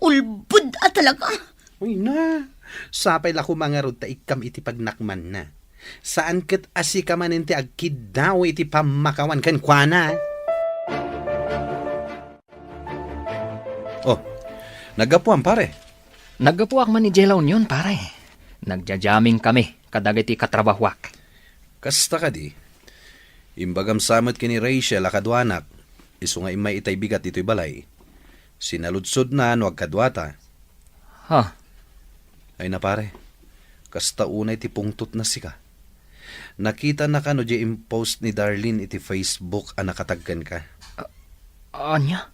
Ulbud talaga. Uy na, sapay la ko mga rod ta ikam iti pagnakman na. Saan ket asi ka man iti agkid daw iti pamakawan kan kuana. Oh, nagapuan pare. Naggapuak man ni Jelaw yun, pare. Nagjajaming kami, kadagiti katrabahwak. Kasta ka di. Imbagam samot kini Rachel akadwanak. Isu nga imay itay bigat dito'y balay. Sinaludsod na no agkadwata. Ha? Ay na pare, kasta unay ti pungtot na sika. Nakita na ka no di impost ni Darlene iti Facebook a nakatagkan ka. Anya?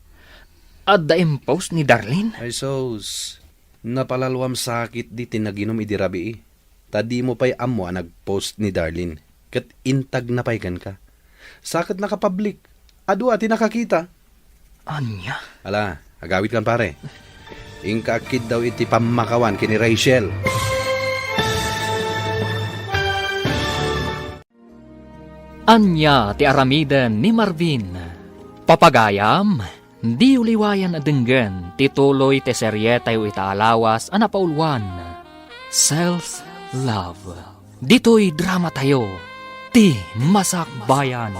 Adda impose ni Darlene? Ay sos, napalalwam sakit di tinaginom iti rabi. Tadi mo pa'y amo a nagpost ni Darlene. Kat intag na pa'y ka. Sakit nakapublik. Adu ati nakakita. Anya? Ala, agawit kan pare. Ingkakid daw iti pamakawan kini Rachel. Anya ti aramidan ni Marvin. Papagayam, di uliwayan adenggan, tituloy te serye tayo itaalawas anapaulwan. Self-love. Dito'y drama tayo. Ti Masakbayan.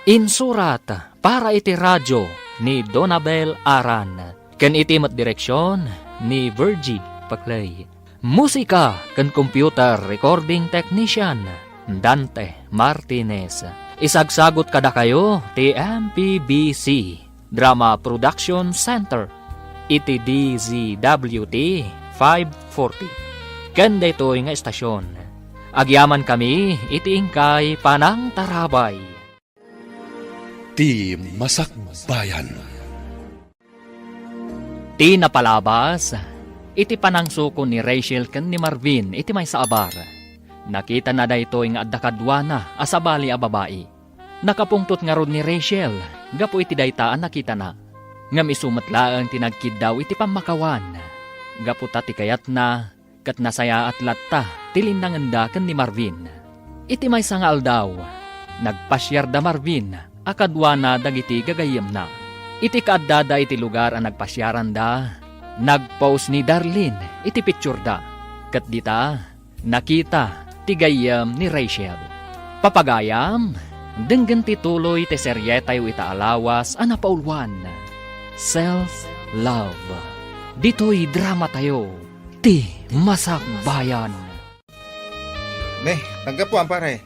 Insurat para iti radyo ni Donabel Aran. Ken iti mat direksyon ni Virgie Paclay. Musika ken computer recording technician Dante Martinez. Isagsagot kada kayo ti MPBC Drama Production Center iti DZWT 540. Ken daytoy nga estasyon. Agyaman kami iti ingkay Panang Tarabay. Ti Masakbayan. Ti napalabas, iti panangsuko ni Rachel ken ni Marvin iti may saabar. Nakita na daytoy nga adda kadwana asabali a babae. Nakapungtot nga rod ni Rachel, gapo iti daytaan nakita na. Ngam isumatlaang tinagkid daw iti pamakawan. Gapo ti kayat na, kat nasaya at latta, tilinanganda ken ni Marvin. Iti may sangal daw, nagpasyar da Marvin, akadwana dagiti gagayem na. Iti kaadada iti lugar ang nagpasyaran da, nagpost ni Darlene iti picture da. Kat dita, nakita ti gayem ni Rachel. Papagayam, denggan tituloy ti serye tayo itaalawas anapaulwan. Self-love. Dito'y drama tayo, ti Masakbayan. Naggapuan pare.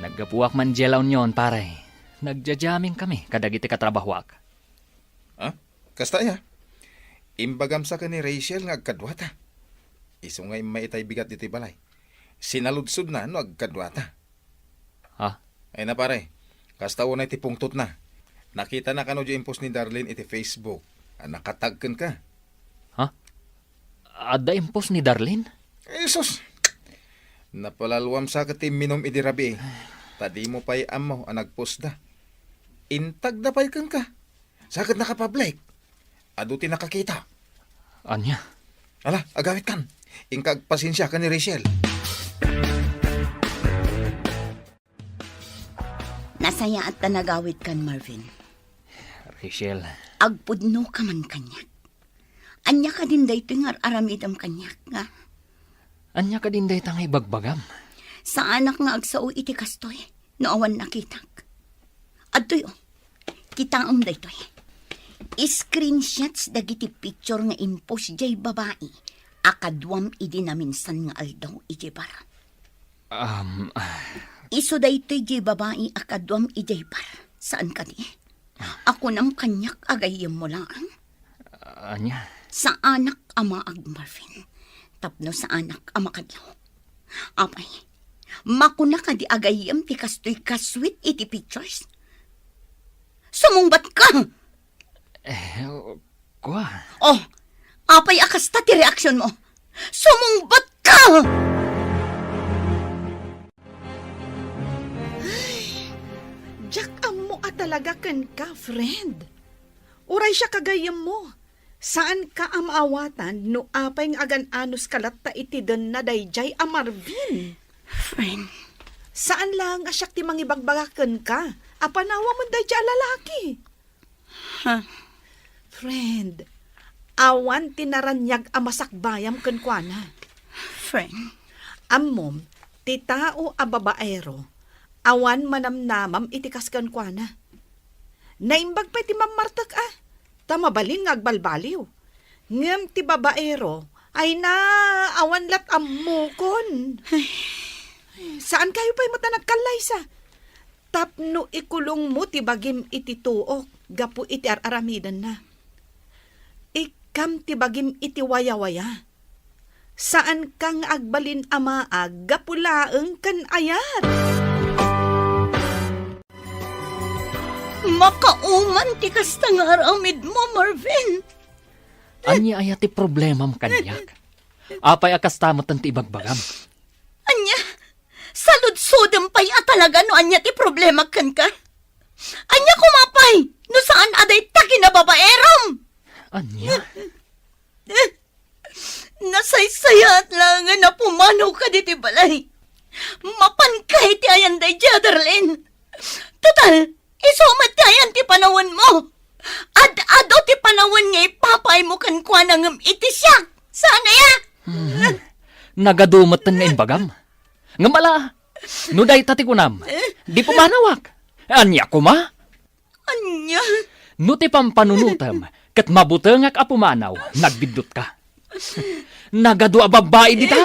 Naggapuak man jelaw nyon, pare. Nagjajaming kami, kadagiti katrabahwak. Kasta ya. Imbagam sa ka ni Rachel nga agkadwata. Isu nga maitay bigat diti balay. Sinaludsod na no agkadwata. Ha? Ay na pare, kasta unay ti pungtot na. Nakita na kano di impos ni Darlene iti Facebook. Nakatagken ka. Adda impos ni Darlene? Jesus! Napalalwam sa ka ti minom iti rabi. Tadi mo pa'y amo ang nagpost da. Intag na pa'y kang ka. Sakit nakapublic. Adu ti nakakita. Anya? Ala, agawit kan. Ingkag pasensya ka ni Rachel. Nasaya at tanagawit kan, Marvin. Rachel, Agpudno ka man kanyak. Anya ka din dayto nga aramidam kanyak nga. anya ka din day tangay bagbagam. Sa anak nga agsao iti kastoy, noowan nakitak. Adtoy kitaam daytoy. Screenshots dagiti picture nga impos jay babae. Akadwam idi na minsan nga aldaw iti bara. Iso daytoy jay babae akadwam iti bara. Saan ka di? Ako nam kanyak agayem mo lang. Anya? Sa anak ama ag Marvin. Tapno sa anak ama kadlaw. Apay, makuna ka di agayem ti kastoy kaswit iti pictures. Sumungbat ka! Kwa? Oh, apay akasta ti reaksyon mo. Sumungbat ka! Jack, amo talaga kan ka, friend. Uray siya kagayam mo. Saan ka amaawatan no apay ng agan-anos kalatta iti den na dayjay a Marvin? Friend, Saan lang asyak ti mangibagbagaken ka? Apanawa mo dayjay a lalaki. Ha? Friend, awan tinaranyag amasakbayam ken kuana. Friend, Ammom, ti tao a babaero, awan manamnamam itikas ken kuana. Naimbag pa ti mamartak tamabalin nga agbalbaliw. Ngem ti babaero, ay na awan lat ammukon. Saan kayo pa'y mata nagkalaysa? Tapno ikulong mo ti bagim iti tuok, gapu iti aramidan na. Ikam ti bagim iti waya-waya. Saan kang agbalin amaag, gapulaeng kan ayat? makauman ti kasta nga aramid mo, Marvin. Anya aya ti problemam kanyak. Apay akastamot ti ibagbagam. Anya, saludsodem pa'y talaga no anya ti problema kan ka. Anya kumapay, no saan aday ta kinababaerom. Anya? Nasaysayat lang nga na pumanaw ka di ti balay. Mapan kay ti ayan day Darlene. Total, isumat ti ayan ti panawon mo. Ad-ado ti panawon nga ipapay mo kan kwa nang itisyak. Sana ya? Nagadumot nga imbagam. Nga mala, no day tati kunam, di pumanawak. Anya kuma? Anya? No ti pampanunutam, kat mabutengak a pumanaw, nagbidot ka. Nagadu a babae dita.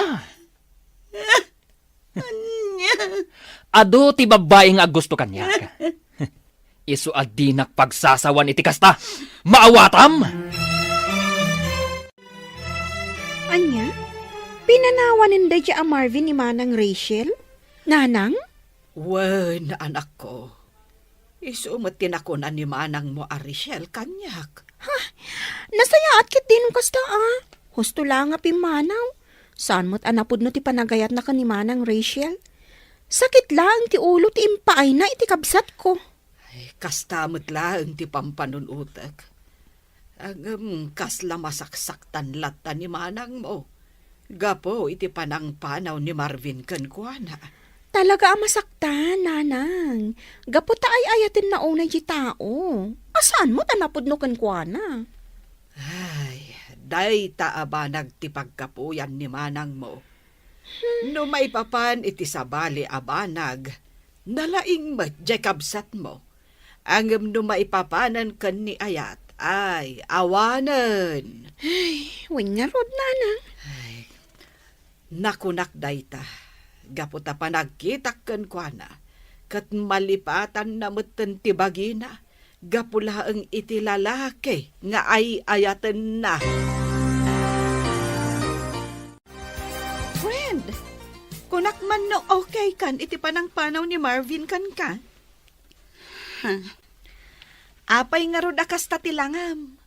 Ado ti babae nga gusto kanya. Isu adinak pagsasawan iti kasta. Maawatam! Anya? Pinanawanin da a Marvin ni Manang Rachel? Nanang? Wen, anak ko. Isumatin ako na ni manang mo Ariel kanyak. Nasayaat kit din kasta Husto lang nga pimanaw. Saan mo't anapod no ti panagayat na ka ni Manang Rachel? Sakit lang ti ulo ti impaay na iti kabsat ko. Ay, kastamot lang ti pampanunutak. Ang kasla masaksaktan lata ni manang mo. Gapo iti panang panaw ni Marvin kankwana. Talaga masaktan, nanang. Gapo ta ay ayatin na unay di tao. Asaan mo't anapod no kankwana? Ay, day taaba nagtipagkapuyan ni manang mo. No may papan iti sabali abanag, nalaing madjakabsat mo. Ang no maipapanan kan ni ayat, ay awanan. Wing nga rod, nanang. Nakunak dayta, gaputa pa nagkitak kan kwa kat malipatan na mutan tibagina, gapula ang iti lalaki nga ay ayatan na. Friend, kunak man no okay kan iti panang panaw ni Marvin kan ka? Apay nga rod akas tatilangam.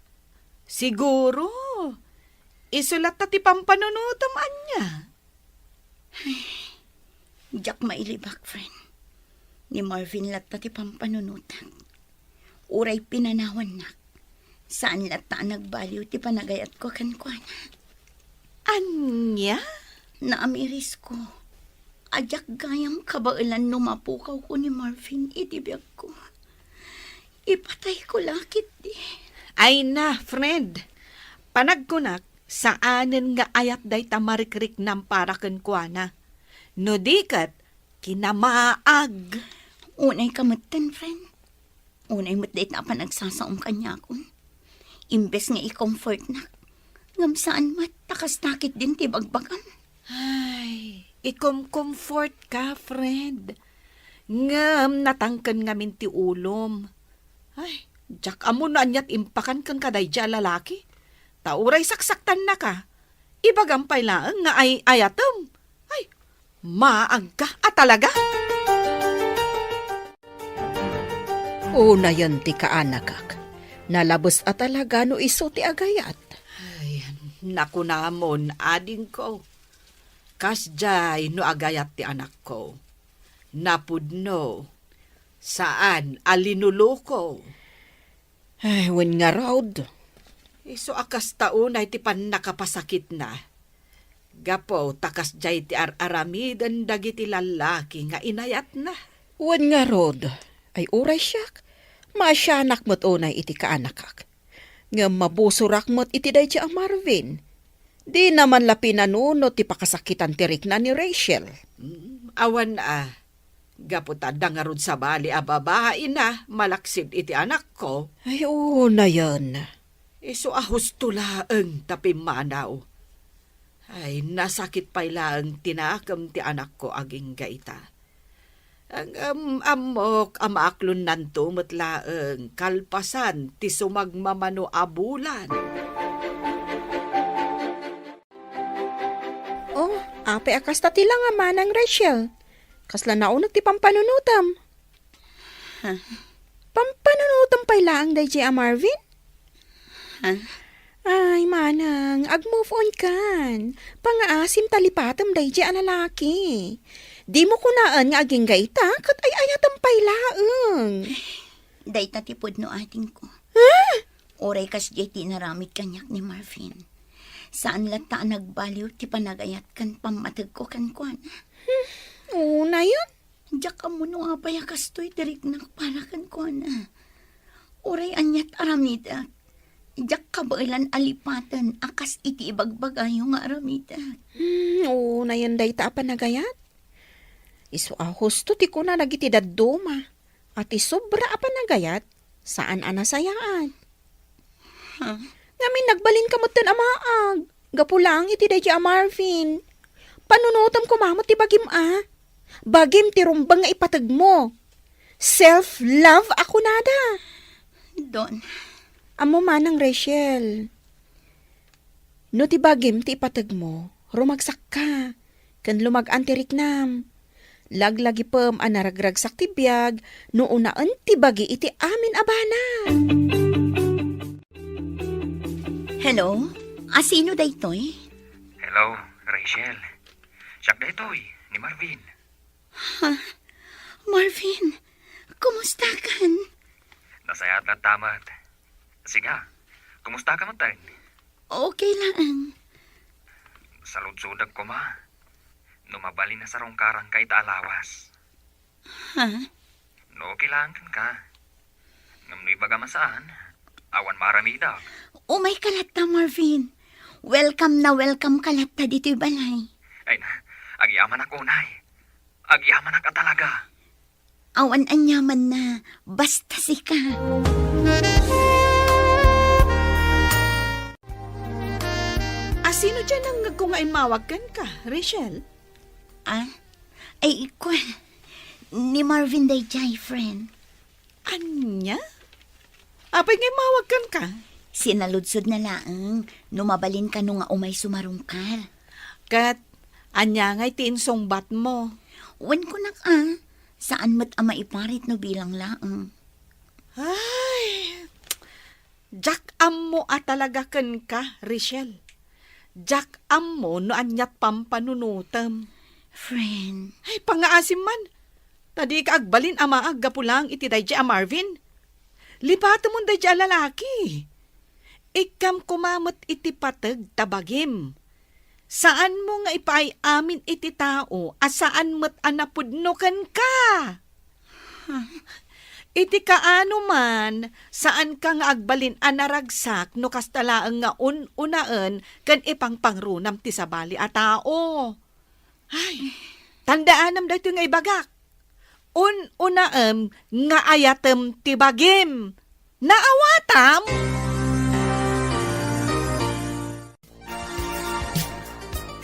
Siguro, isulat ta ti pampanunutam anya. Diyak mailibak, friend. Ni Marvin latta ti pampanunutan. Uray pinanawan na. Saan latta nagbaliw ti panagayat ko kankwana. Anya? Naamiris ko. Ajak gayam kabailan numapukaw ko ni Marvin itibiyag ko. Ipatay ko lakit di. Ay na, friend. Panagkunak, saanen nga ayat day tamarikrik ng para kenkwana. No dikat, kinamaag. Unay kamutan, friend. Unay matdait na panagsasaom kanya ko. Imbes nga i-comfort na. Ngam saan mat, takas nakit din ti bagbagam. Ay, ikom-comfort ka, friend. Ngam natangkan nga min ti ulom. Ay, jak amo na anyat impakan kan kaday dya lalaki. Tauray saksaktan na ka. Ibagampay lang nga ay ayatom. Ay, maag ka talaga. Una yan ti kaanakak. Nalabos at talaga no iso ti agayat. Ay, naku namon, ading ko. Kasjay no agayat ti anak ko. Napudno. Saan alinuluko? Ay, wen nga raod. Iso akas taon ay ti pan nakapasakit na. Gapo, takas jay ti aramidan dagiti lalaki nga inayat na. Wen nga rod. Ay uray siyak. Masyanak mo't unay iti kaanakak. Nga mabusurak mo't iti day ang Marvin. Di naman lapi nanunot ti pakasakitan tirik na ni Rachel. Awan gaputa dangarod sa bali a babae na malaksid iti anak ko. Ay, oo na yan. Iso ahos tulaeng tapi manaw. Ay, nasakit pa ilang tinakam ti anak ko aging gaita. Ang amok amaaklon nanto matlaeng kalpasan ti sumagmamano abulan. Oh, ape akas ta tila nga manang Rachel. Kasla naunag ti pampanunutam. Pampanunutam pa ilaang day a Marvin? Ay, manang, ag-move on kan. Pangaasim talipatam day a lalaki. Di mo kunaan nga aging gaita, kat ay ayatam pa ilaang. Day tatipod no ating ko. Oray kas jeti naramid kanyak ni Marvin. Saan lata nagbaliw ti panagayat kan pamatag ko kan kuan. Oo na yun. Diyak ka mo no apay kastoy tirik na para kan kuan. Oray anyat aramida. Diyak ka ba ilan alipatan akas iti ibagbagayo nga aramida. Oo na yun day ta panagayat. Isu ahos to ti ko na nagiti daduma. At isobra panagayat saan anasayaan. Ngamin nagbalin ka mo ten amaag. Gapulang iti day a Marvin. Panunutam ko mamot ti bagim Bagim ti rumbang nga ipatag mo. Self-love ako nada. Don. Amo manang Rachel. No ti bagim ti ipatag mo, rumagsak ka. Kan lumagan ti riknam. Laglagi pem anaragragsak ti biyag, no unaan ti bagi iti amin abana. Hello? Sino daytoy? Hello, Rachel. Siyak daytoy, ni Marvin. Marvin, kumusta kan? Nasayat na tamat. Siga, kumusta ka man tayo? Okay lang. Salud-sudag ko ma. Numabali na sa rongkarang kay taalawas. No, kailangan ka. Ngamnoy baga masaan, awan maramida. Umay kalata, Marvin. Welcome kalata dito'y balay. Ay na, agyaman ako unay. Agyaman ka talaga. Awan anyaman na, basta sika. Sino dyan ang kung mawagkan ka, Rachel? Ay, ikaw. Ni Marvin day jay, friend. Anya? Apay ngay mawagkan ka? Sinaludsod na laang, numabalin ka nung nga umay sumarungkar. Kat, anya ngay tiinsong bat mo. Wan ko nak saan mat ama iparit no bilang laang. Ay, Jack ammo talaga kan ka, Rachel. Jack ammo no anyat pampanunutam. Friend. Ay, pangaasim man. Tadi ka agbalin amaag gapulang iti day a Marvin. Lipata mo day a lalaki. Ikam kumamot iti patag tabagim. Saan mo nga ipay amin iti tao, asaan mo't anapudnokan ka? Iti kaano man, saan ka nga agbalin anaragsak no kastalaang nga unaan kan ipang pangrunam ti sabali a tao. Ay, tandaanam dito nga ibagak. Unaam nga ayatem ti bagim. Naawatam?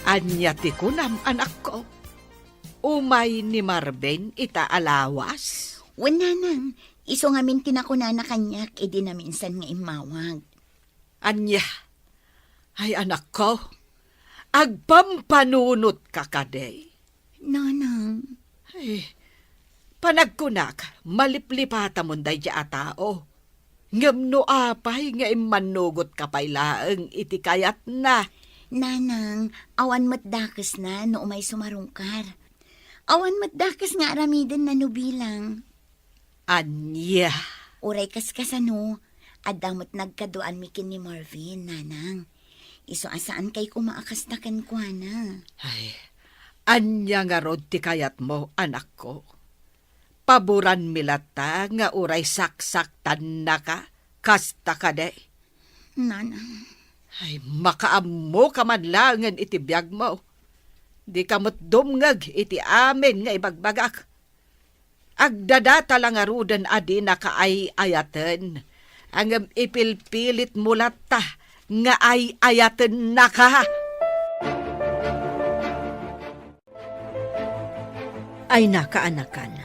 Anya ti kunam anak ko. Umay ni Marvin itaalawas. Wala nang, iso ngamin tinakuna na kanyak, edi na minsan nga imawag. Anya, ay anak ko, agpampanunot ka kaday. Nanang. Ay, panagkunak, maliplipata mo day a tao. Ngamno apay nga imanugot ka pailaang iti kayat na. Nanang, awan matdakas na no umay sumarungkar. Awan matdakas nga aramiden na no bilang. Anya. Uray kaskasano, adamot nagkaduan mikin ni Marvin, nanang. Iso asaan kay kumaakas na kankwana. Ay, anya nga rod ti kayat mo, anak ko. paboran milata nga uray saksaktan na ka, kasta ka day. Nanang, Ay, makaammo ka man langan iti biyag mo. Di ka mo't dumngag iti amin nga ibagbagak. Agdadata lang arudan adi na kaay-ayaten. Ang ipilpilit mulata nga ay-ayaten na ka. Ay nakaanakan,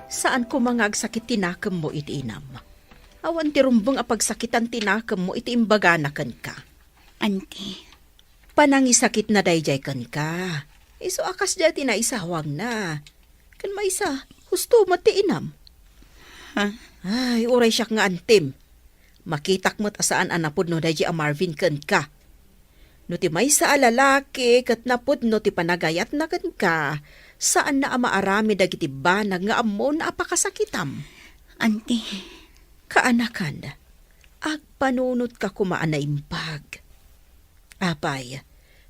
saan ko mga agsakit tinakam mo iti inam? Awan ti rumbong apagsakitan tinakam mo iti imbaganakan ka. Auntie, Panangisakit na dayjay kan ka. Iso akas dya tinaisawang na. Kan maisa, husto mati inam. ha? Ay, uray siya nga antim. Makitak mo't asaan anapod no dayjay a Marvin kan ka. No ti may sa alalaki, kat napod no ti panagayat na kan ka, saan na amaarami dagiti banag nga amon na apakasakitam. Auntie, Kaanakan, agpanunot ka kumaan na impag. Apay,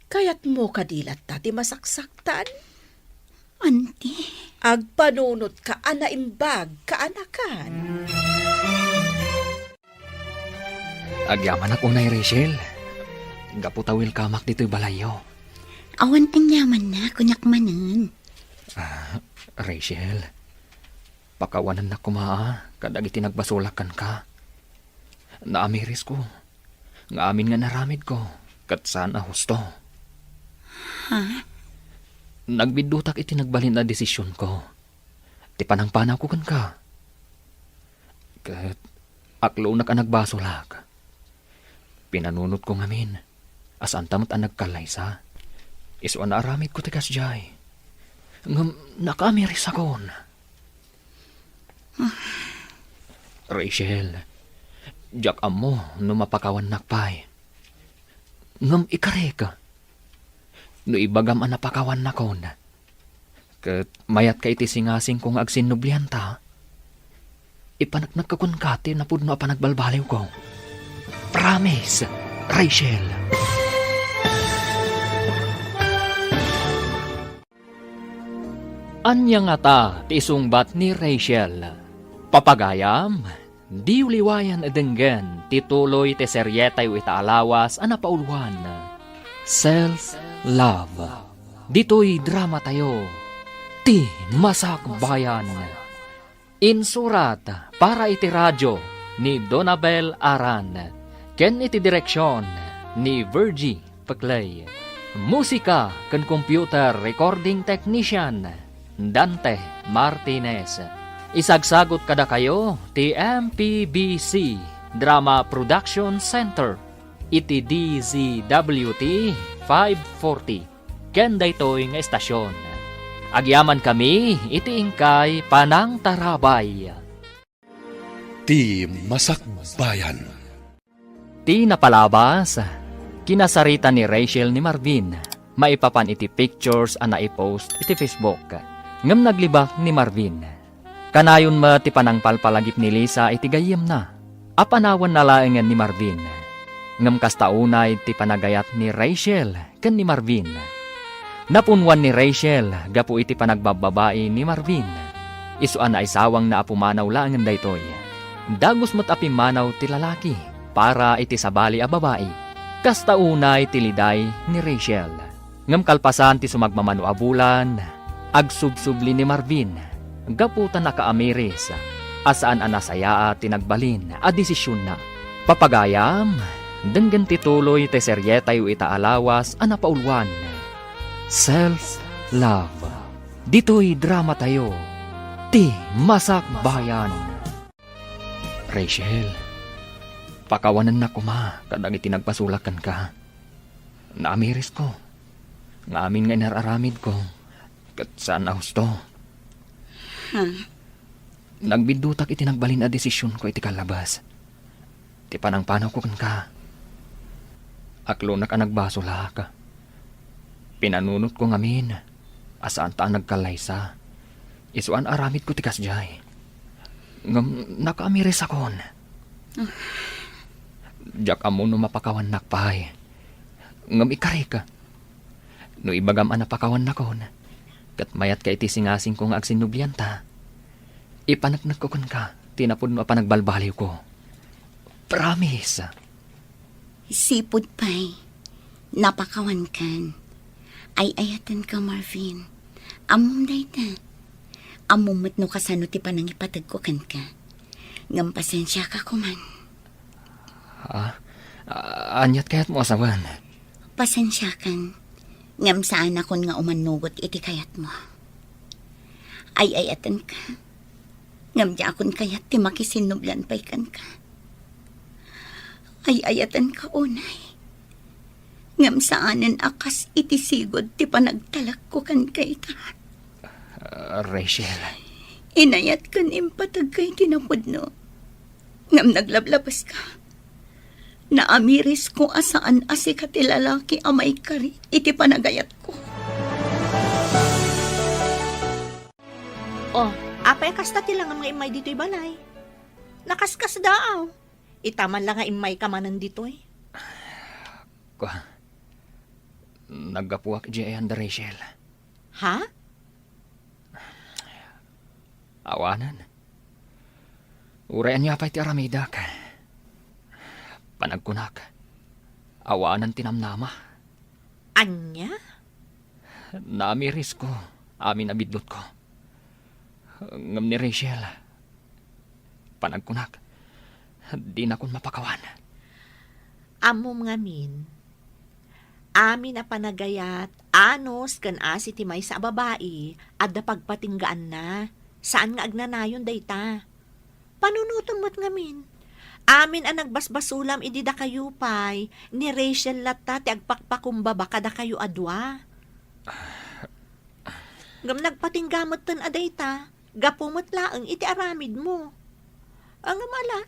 kayat mo kadilat ta ti masaksaktan? auntie, Agpanunot ka ana imbag, kaanakan. Agyaman ako na Rachel. Gaputawil kamak dito'y balayo. awan anyaman na kunyak manan. Rachel, pakawanan na kumaa, kadag itinagbasulakan ka. Naamiris ko, nga amin nga naramid ko, kat saan husto. Nagbidutak itinagbalin na desisyon ko. Ti panangpanaw ko kan ka. Kat aklo na ka nagbasulak. Pinanunot ko ngamin, asan tamot ang nagkalaysa. Iso na aramid ko tikas jay. Ngam nakamiris akon. Rachel, jak amo no mapakawan nakpay. Ngam ikare ka. No ibagam ang napakawan nakon. Kat mayat ka iti singasing kong agsinublihan ta. Ipanaknag ka kun kati na pudno a panagbalbaliw ko. Promise, Rachel. Anya nga ta ti isungbat ni Rachel. Papagayam, di uliwayan edenggen tituloy ti seryetay itaalawas ana paulwan. Self-love. Dito'y drama tayo. Ti Masakbayan. Insurat para iti radyo ni Donabel Aran. Ken iti direksyon ni Virgie Paclay. Musika ken computer recording technician Dante Martinez. Isagsagot kada kayo ti MPBC Drama Production Center iti DZWT 540 ken daytoy nga estasyon. Agyaman kami iti ingkay Panang Tarabay. Ti Masakbayan. Ti napalabas, kinasarita ni Rachel ni Marvin. Maipapan iti pictures a naipost iti Facebook. Ngam naglibak ni Marvin. Kanayon ma ti panangpalpalagip ni Lisa iti gayem na. Apanawan na laengan ni Marvin. Ngam kastaunay ti panagayat ni Rachel ken ni Marvin. Napunwan ni Rachel gapu iti panagbababae ni Marvin. Isuan na isawang na apumanaw laengan daytoy. Dagos mo't apimanaw ti lalaki para iti sabali a babae. Kastaunay ti liday ni Rachel. Ngam kalpasan ti sumagmamano a bulan, agsubsubli ni Marvin. Gaputan na kaamiris, asaan anasaya tinagbalin a desisyon na. Papagayam, denggan tituloy te seryetay itaalawas a napaulwan. Self-love. Dito'y drama tayo. Ti Masakbayan. Rachel, pakawanan na kuma kadag itinagpasulakan ka. Naamiris ko. Nga amin nga inararamid ko. Kat saan na husto. Nagbidutak itinagbalin a desisyon ko iti kalabas. Ti panangpanaw ko kan ka. Aklo na ka nagbasula ka. Pinanunot ko ngamin. Asaan ta nagkalaysa. Isuan aramid ko ti kasjay. Ngam nakaamiris akon. Diyak amo no mapakawan nakpay. Ngam ikari ka. No ibagam napakawan nakon. Kat mayat ka iti singasing kong agsinublian ta. Ipanagnak ko kan ka. Tinapod mo panagbalbaliw ko. Promise. Sipod pa'y. Napakawan kan. Ay ayatan ka, Marvin. Amom dayta. Amom no kasano ti panang ipatag ko kan ka. Ngam pasensya ka kuman. Anyat kayat mo asawan. Pasensya kan. Ngam saan akon nga umanugot iti kayat mo. Ay ayatan ka. Ngam di akon kayat ti makisinublan pa'y kan ka. Ay ayatan ka unay. Ngam saanan akas iti sigod ti panagtalak ko kan kay ta. Rachel. Inayat kan impatag kay tinapod no. Ngam naglablabas ka. Naamiris ko asaan asi ka ti lalaki amay kari iti panagayat ko. Oh, apay kasta ti lang nga imay dito'y balay. Nakaskas daaw. Itaman lang nga imay ka manan dito'y. Naggapuak di ayan da Rachel. Ha? Awanan. Urayan niya pa'y ti aramidak. Panagkunak. Awanan tinamnama. Anya? Naamiris ko. Amin abidlot ko. Ngam ni Rachel. Panagkunak. Di na kon mapakawan. Amom ngamin. Amin na panagayat, anos kan asi ti may sa babae, at da pagpatinggaan na. Saan nga agnanayon dayta? Panunutom mo't ngamin. Amin ang nagbasbasulam idi da kayo pay, ni Rachel lata ti agpakpakumbaba kada kayo adwa. Ngam nagpatinggamot tan adayta, gapumot laeng iti aramid mo. Ang amala,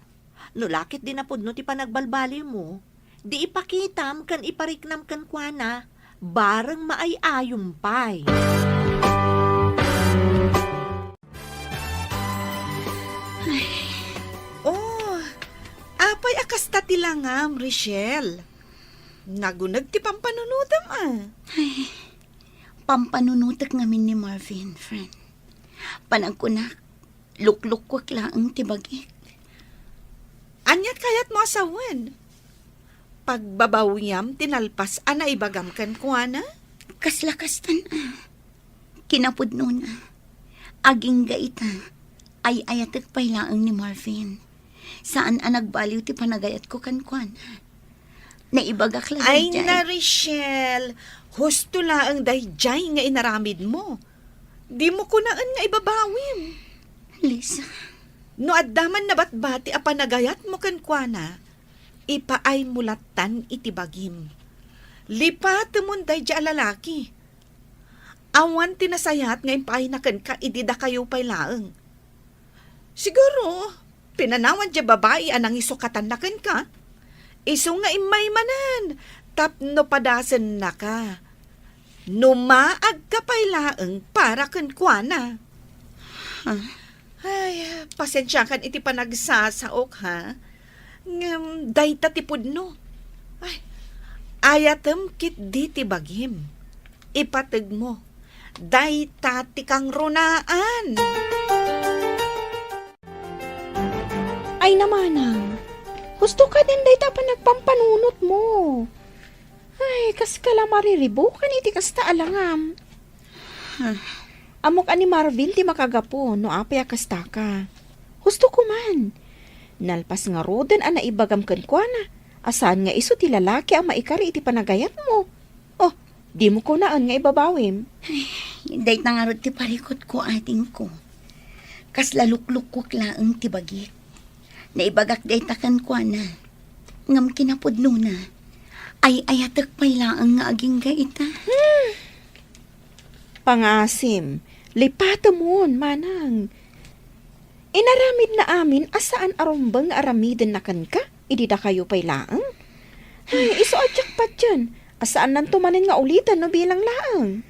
nulakit din napod no ti panagbalbali mo, di ipakitam kan ipariknam kan kuana, bareng maayayong pay. Oh, apay akasta ti langam, Rachel. Nagunag ti pampanunutam Pampanunutak ngamin ni Marvin, friend. Panagkunak, lukluk-kwak laang ti bagik. Anyat kayat mo asawan. Pagbabawiyam, tinalpas, ana ibagam kan kuana? Kaslakastan Kinapudno na. Aging gaita. Ay ayatek pay laang ni Marvin. Saan nagbaliw ti panagayat ko kan kuana? Naibagak lang Ay dyan. na, Rachel. Husto laang dayjay nga inaramid mo. Di mo kunaan nga ibabawim. Lisa, No addaman na batbati a panagayat mo kan kuana, ipaay mulatan iti bagim. Lipat mon dayjay a lalaki. Awan tinasayat nga ipaay na kan ka idida kayo pay laeng. Siguro, pinanawan dya babae anang isukatan na kan ka. Iso nga imay manan, tapno padasan na ka. Numaag ka pay laeng para kan kuana. Ay, pasensya kan iti panagsasaok ha. Dayta tipod no. Ay, ayatem kit di ti bagim. Ipateg mo. Dayta ti kang runaan. Ay namanang, gusto ka din dayta pa nagpampanunot mo. Ay, kas kala mariribukan iti kasta alangam. Amok ani Marvin ti makagapo no apay kasta ka. Gusto ko man. Nalpas nga roden ana ibagam ken kuana. Asan nga iso ti lalaki ang maikari iti panagayat mo. Oh, di mo ko naan nga ibabawim. dayta nga rod ti parikot ko ating ko. Kas lalukluk-kuk laeng ti bagik. Naibagak dayta kan kuana. Ngam kinapudno na. Ay ayatek pay laang nga aging gaita. Pangasim, lipata mon, manang. Inaramid na amin asaan arumbang aramiden na kan ka, idida kayo pay laang. Ay, iso adyak pa dyan. Asaan nan tumanin nga ulitan no bilang laang.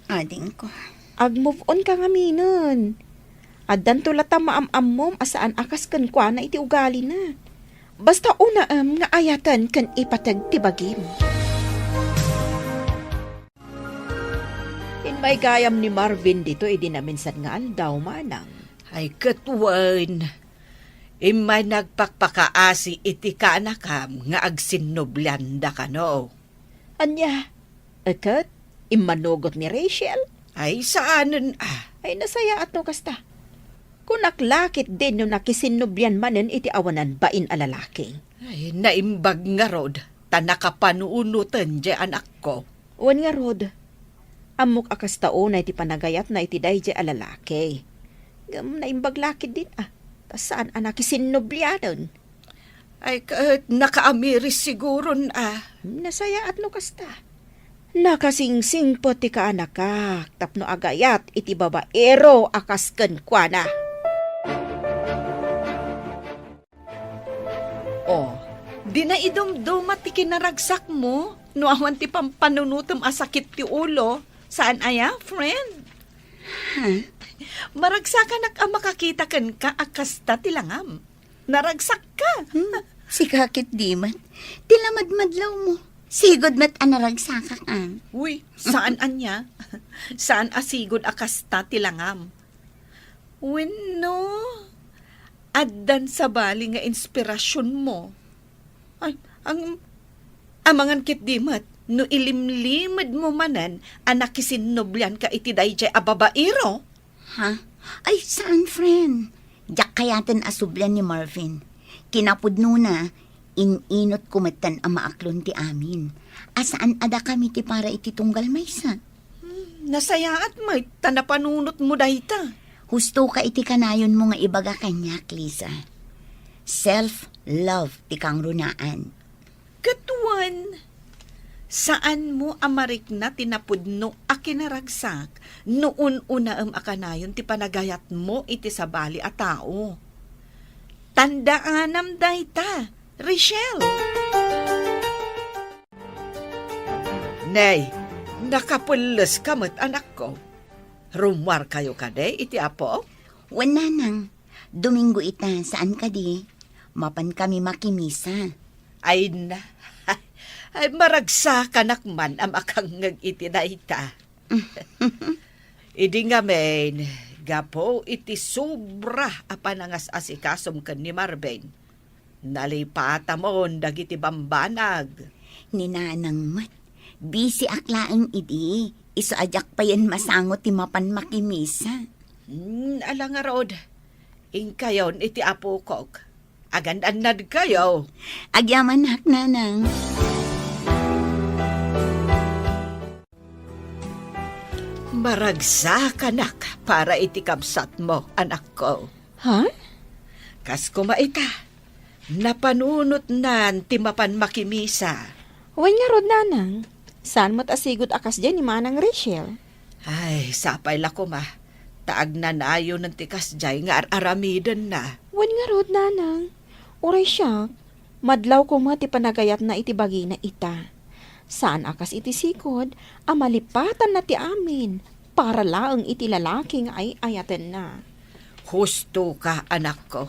Ading ko. Ag-move on ka nga minon. Addan tulata maam-am mom asaan akas kan kwa na iti ugali na. Basta una nga ayatan kan ipatag tibagim. In may gayam ni Marvin dito, naminsan nga aldaw manang. Ay katwan, imay nagpakpakaasi iti ka anakam nga agsinublanda ka no. Anya, akat, imanugot ni Rachel. Ay saanan Ay nasaya at no kasta. Kung naklakit din no nakisinubyan manen iti awanan bain alalaki. Ay naimbag nga rod, tanakapanuunutan di anak ko. Wan nga rod, amok akas tao na iti panagayat na iti dayjay alalaki. Gam naimbag lakit din Tas saan anak kisinubyanon? Ay kahit nakaamiris siguro Nasaya at no kasta. Nakasingsing po ti ka anak ka, tapno agayat iti babaero akas kwa na. Oh, di na idumdumat ti kinaragsak mo, no awan ti pampanunutom asakit ti ulo. Saan aya, friend? Maragsakan ang makakita kan ka akasta ti langam. Naragsak ka. Si kakit di man, tilamadmadlaw mo. Sigod mat anaragsakak Uy, saan anya? Saan asigod akasta ti langam? Wenno, addan sa bali nga inspirasyon mo. Ay, amangan kit di mat, no ilimlimad mo manan, anak kisinublan ka iti dayjay ababairo. Ha? Ay, saan, friend? Diyak kayatin asublan ni Marvin. Kinapudno na, ininot kumatan ang maaklon ti amin. Asaan ada kami ti para iti tunggal maysa? Nasayaat mo, tanapanunot mo dayta. Husto ka iti kanayon mo nga ibaga kanya, Lisa. Self-love ti kang runaan. Katuan, saan mo amarik na tinapudno a kinaragsak noon una akanayon ti panagayat mo iti sabali a tao. Tandaanam dayta, Rachel. Nay, nakapulos kamot anak ko. Rumwar kayo kade iti apo? Wala nang, Domingo ita, saan ka di? Mapan kami makimisa. Ay na, ay maragsa kanakman am akang iti na ita. Idi nga men, gapo iti sobra apanangas asikasom kan ni Marvin. Nalipata mo dagiti bambanag. Ninanang mat, busy aklaang idi, iso ajak pa yan masangot ti mapan makimisa. Ala nga rod, ingkayon iti apo kog. Agan-anad kayo. Agyaman hak nanang. Maragsa kanak para iti kabsat mo, anak ko. Ha? Kas kumaita, napanunot nan ti mapan makimisa. Wan nga rod nanang. Saan mo't asigod akas dyan ni Manang Rachel? Ay, sapay la ko ma. Taag na nayo ng tikas jay nga aramidan na. Wan nga rod nanang. Uray siya, madlaw ko mo ti panagayat na iti bagi na ita. Saan akas iti sikod, amalipatan na ti amin, para laang iti lalaki nga ay ayaten na. Husto ka, anak ko.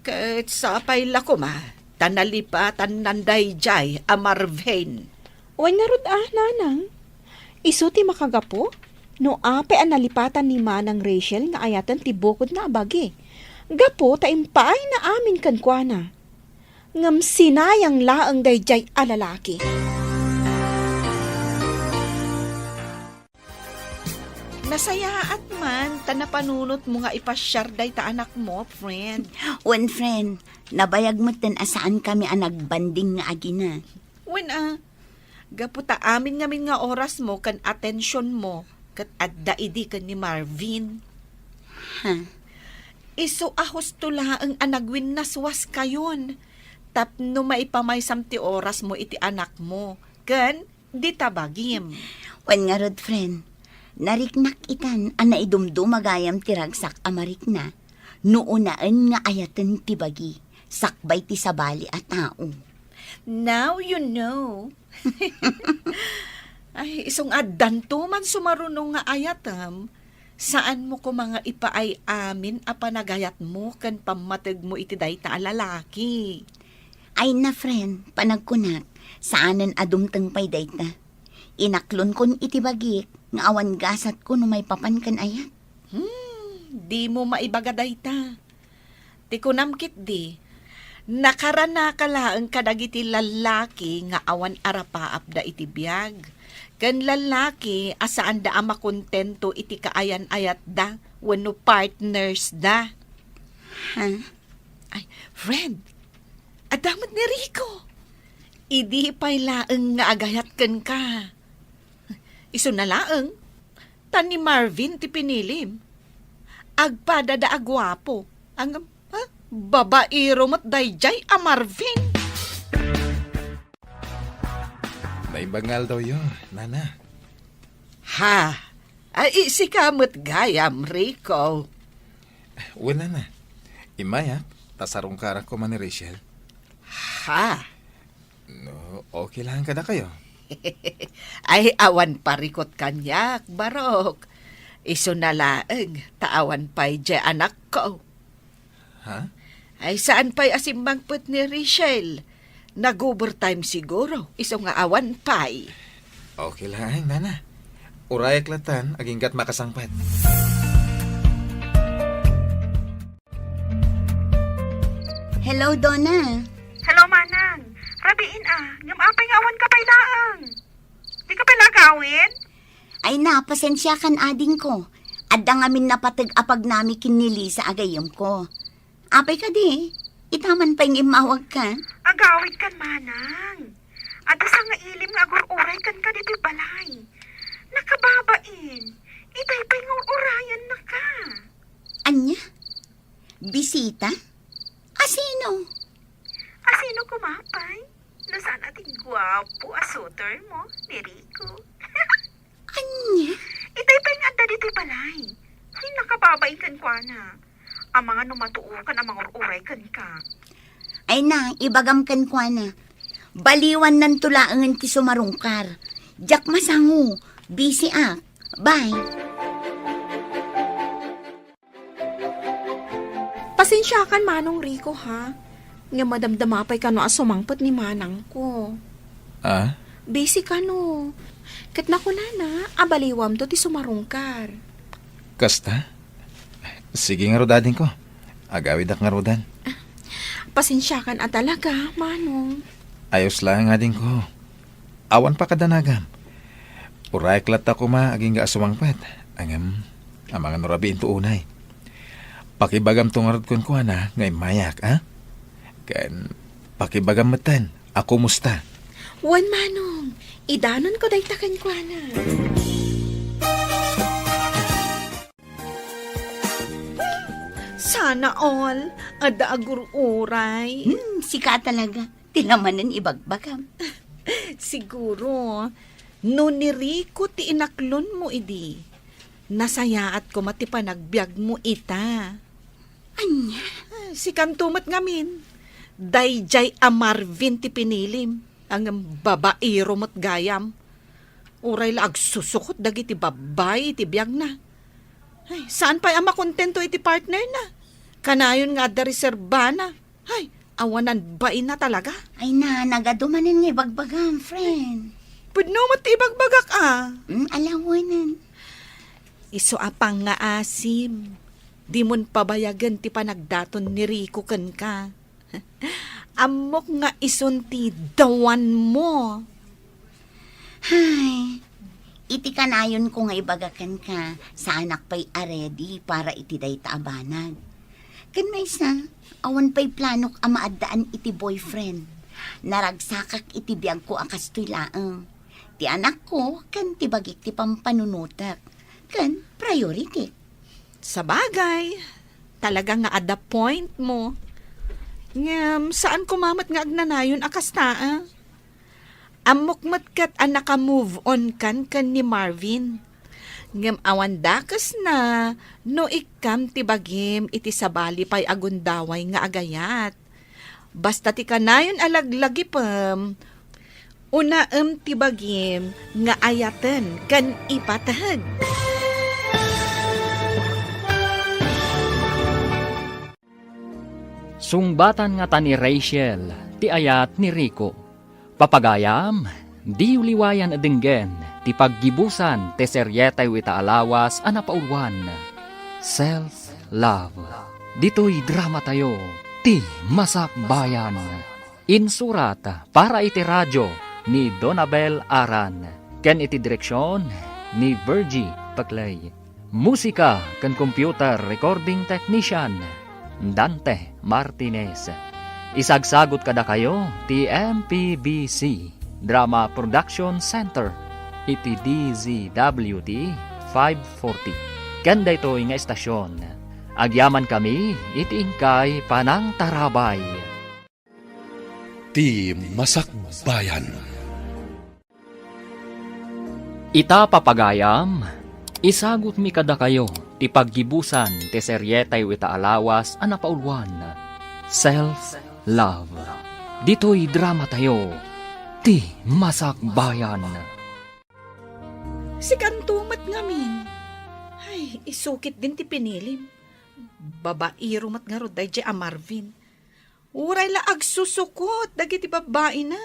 Kahit sapay la ko ma, tanalipatan nanday jay a Marvin. Wan nga rod nanang. Isu ti makagapo, no ape ang nalipatan ni Manang Rachel nga ayaten ti bukod na abagi. Gapo ta impaay na amin kankwana. Ngam sinayang laang dayjay alalaki. Nasayaat man, tanapanunot mo nga ipasyar day ta anak mo, friend. One friend, nabayag mo ten asaan kami ang nagbanding nga agina. When gaputa amin ngamin nga oras mo kan atensyon mo kat adda idi kan ni Marvin. Ha? Iso ahos tula ang anagwin naswas kayon. Tapno maipamaysam ti oras mo iti anak mo. Kan, di tabagim. Wan nga rod, friend. Nariknak itan, ana idumdumagayam tiragsak amarik na. Nuunaan nga ayaten ti bagi. Sakbay ti sabali at tao. Now you know. Ay, isong addan to man sumarunong nga ayatam. Saan mo ko mga ipaay amin a panagayat mo kan pamatag mo iti dayta a lalaki? Ay na, friend, panagkunak, saanan adumtang pay dayta. Inaklon kon iti bagik, nga awan gasat ko no may papan kan ayat. di mo maibagaday ta. Ti kunamkit di, nakarana ka laang kadagiti lalaki nga awan arapaap da iti biyag. Kan lalaki asaan da ama kontento iti kaayan-ayat da, wenno partners da. Ha? Ay, friend, adamot ni Rico. Idi pa'y laeng nga agayat ken ka. Iso na laeng, tan ni Marvin ti pinilim. Agpada da agwapo, ang babaero mat dayjay a Marvin. May bangal daw yun, nana. Ha, ay si kamot gayam, Rico. Wala na. Imaya, tasarong karak ko man ni Rachel. Ha, No, okay lang kada kayo. ay awan parikot kanyak, barok. Iso na laeng, taawan pa'y dya anak ko. Ha? Ay saan pa'y asimbangput ni Rachel? Nag-overtime siguro, iso nga awan pa'y. Okay lang, nana. Urayak latan, aginggat makasangpat. Hello, Donna. Hello, Manang. Rabiin ngam apay nga awan ka pa'y laang. Di ka pa'y lagawin? Ay na, pasensya kan ading ko. Adda ngamin napatag apag nami kinili sa agayom ko. Apay ka di, itaman pa yung imawag ka. Agawid kan, Manang. Ada sa nga ilim nga agur-uray kan ka dito balay. Nakababain. Itay pa'y nga urayan na ka. Anya? Bisita? Asino? Asino kumapay? Nasaan ating gwapo asuter mo, ni Rico? Anya? Itay pa'y nga ada dito balay. Ay, nakababain kan kwa na. Ang mga numatuukan ang mga uray kan ka. Ay na, ibagam kan kwa na. Baliwan nan tulaangan ti sumarungkar. Jak masangu, busy Bye. Pasensya kan Manong Rico ha. Nga madamdamapay ka no asumangpot ni Manang ko. Ah? Busy ka no. Kat na ko na, abaliwam to ti sumarungkar. Kasta? Sige nga rodadin ko. Agawid ak nga rodan. Pasensya kan talaga, Manong. Ayos lang nga din ko. Awan pa kadanagam. Uray klat ako aging nga asumangpat. Ang mga nurabiin to unay. Pakibagam tungarod kon ko na ngay mayak, ha? Kan, pakibagam matan. Ako musta? Wan Manong, idanon ko day takan ko na. Sana all, ada agur-uray. Sika talaga. Tilamanan ibagbagam. Siguro, no ni Rico ti inaklon mo idi. Nasayaat ko mati panagbiag mo ita. Anya? Si kantumat ngamin. Dayjay a Marvin ti pinilim. Ang babaero mo't gayam. Uray la agsusukot dagiti babay iti biag na. Ay, saan pa ama kontento iti partner na? Kanayon nga da reserba na. Ay, awanan bain na talaga. Ay na, nagadumanan nga ibagbagam, friend. Pudno mo ti ibagbagak Alawanan. Iso apang nga asim. Di mon pabayagan ti panagdaton ni Rico ken ka. Amok nga ison ti dawan mo. Hay, iti kanayon ko nga ibagakan ka sa anak pa'y aredi para iti day taabanag. Kan may isa, awan pa'y planok ama addaan iti boyfriend. Naragsakak iti biyag ko akas to'y laang. Ti anak ko, kan ti bagik ti pampanunutak. Kan priority. Sa bagay, talaga nga ada point mo. Ngam, saan kumamat nga agnanayon akastaa? Amok matkat ang naka-move on kan ni Marvin. Ngam awan dakas na, no ikam tibagim iti sabali pa'y agundaway nga agayat. Basta ti kanayon alaglagi pam, unaem tibagim nga ayaten kan ipatahag. Sungbatan nga ta ni Rachel, ti ayat ni Rico. Papagayam, di uliwayan adinggen, ti paggibusan, te seryetay wita alawas, anapaulwan. Self Love. Dito'y drama tayo, ti Masakbayan. Insurat para iti radyo ni Donabel Aran. Ken iti direksyon ni Virgie Paclay. Musika ken computer recording technician Dante Martinez. Isagsagot kada kayo ti MPBC Drama Production Center iti DZWD 540. Ken daytoy nga estasyon. Agyaman kami iti ingkay Panang Tarabay. Ti Masakbayan. Ita papagayam, isagot mi kada kayo ti paggibusan ti seryetay wita alawas a napaulwan. Self-love. Dito'y drama tayo, ti Masakbayan. Si kantumat ngamin. Ay, isukit din ti pinilim. Babairo mat nga roday di a Marvin. Uray la agsusukot, dagiti babae na.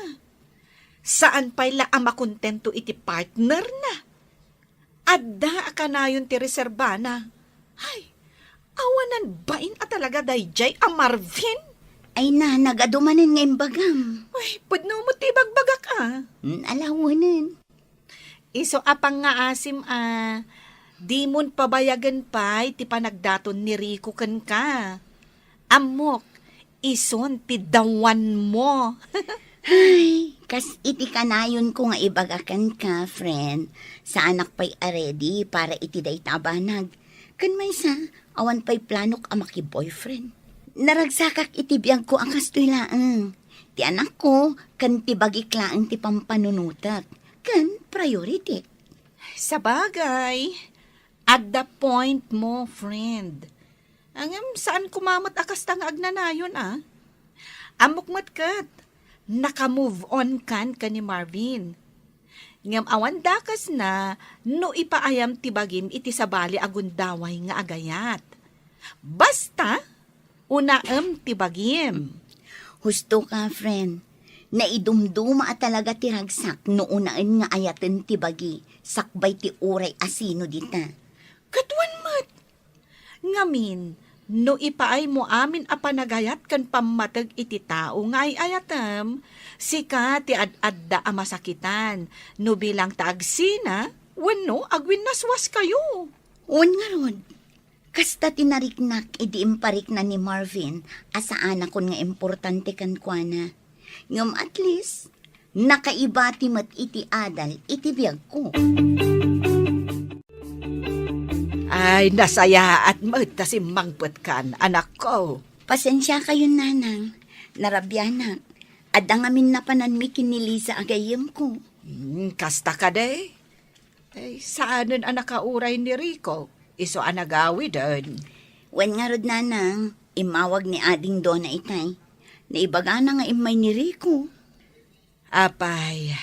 Saan pa'y la makontento iti partner na? Adda akanayon ti reserbana. Ay, awanan bain at talaga dayjay a Marvin? Ay na, nagadumanin nga imbagam. Ay, pudno mo ti bagbagak Alawanan. Iso apang nga asim di mon pabayagan pa ti panagdaton ni Rico ken ka. Amok, ison ti dawan mo. Ay, kas iti kanayon ko nga ibagakan ka, friend. Sa anak pa'y aredy para iti day tabanag. Kan may sa, awan pa'y planok ang maki-boyfriend. Naragsakak iti biyag ko ang kastoy laang. Ti anak ko, kan ti bagik laang ti pampanunutak. Kan priority. Sa bagay, at the point mo, friend. Angam, saan kumamat akas tang agnanayon, Amok matkat, naka-move on kan ni Marvin. Ngam awan dakas na, no ipaayam tibagim iti sabali agundaway nga agayat. Basta, unaam tibagim. Husto ka, friend. Naidumduma at talaga tiragsak no unaan nga ayaten ti bagi. Sakbay ti uray asino dita. Katwan mat. Ngamin, no ipaay mo amin a panagayat kan pamatag iti tao nga ay ayatam, sika ti ad-adda a masakitan, no bilang taagsina, wano agwin naswas kayo. Un nga ron. Kasta tinariknak idi imparik na ni Marvin asa anak kon nga importante kan kuana. Ngam at least, nakaibati mat iti adal iti biyag ko. Ay, nasaya at magtasimangput kan, anak ko. Pasensya kayo, nanang. Narabyanak. Adda ngamin na pananmi kinilisa agayem ko. Kasta ka de. Ay, saanan anak kauray ni Rico? Iso anagawi doon. Wen nga rod, nanang, imawag ni ading do na itay. Naibaga na nga imay ni Rico. Apay,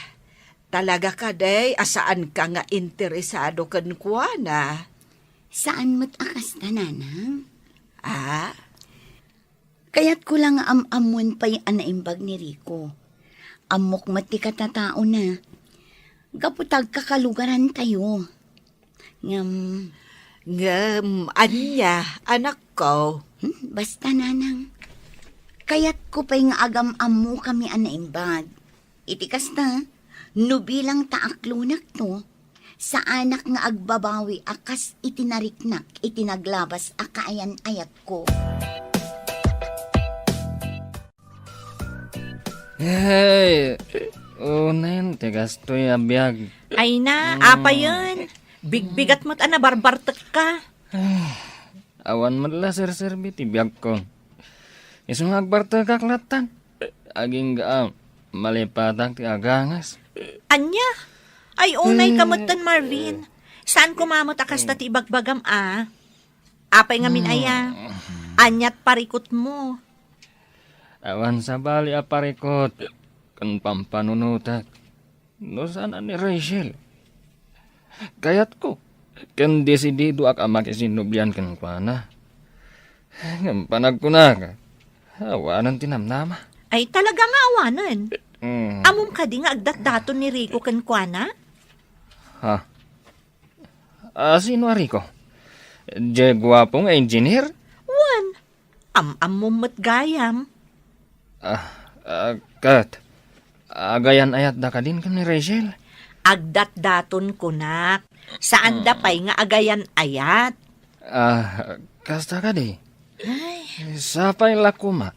talaga ka de, asaan ka nga interesado kan kuana? Saan mo't akas ta, nanang? Kaya't ko lang amon pa'y anaimbag ni Rico. Amok mati katatao na. Gaputag kakalugaran tayo. Ngam, anya, anak ko. Basta, nanang. Kaya't ko pa'y nga agam-amu kami anaimbag. Itikas na, no bilang taaklunak to, sa anak nga agbabawi akas itinariknak, itinaglabas akaayan-ayat ko. Hey, unen, tigas to'y abiyag. Ay na, apa yun? Bigbigat mo't barbartek ka. Awan madla sir-serbi ti biyag ko. Isong agbarta kaklatan. Aging malipatak ti agangas. Anya? Ay, unay kamutan, Marvin. Saan kumamot akas na ti ibagbagam, Apay nga minaya. Anyat parikot mo. Awan sa bali aparikot. Kan pampanunutak. No sana ni Rachel. Kayat ko. Kan desidido ak amak isinubyan kan kuana. Ngam panag ko na ka. Awanan tinamnama. Ay, talaga nga awanan. Amom ka di nga agdat-daton ni Rico kan kuana? Ha? Sino Rico? Je gwapo nga engineer? Wan, am mo matgayam. Kat, agayan ayat da ka din ka ni Rachel. Agdat-daton ko nak. Saan da pa'y nga agayan ayat? Kasta ka di. Sapay lakumak.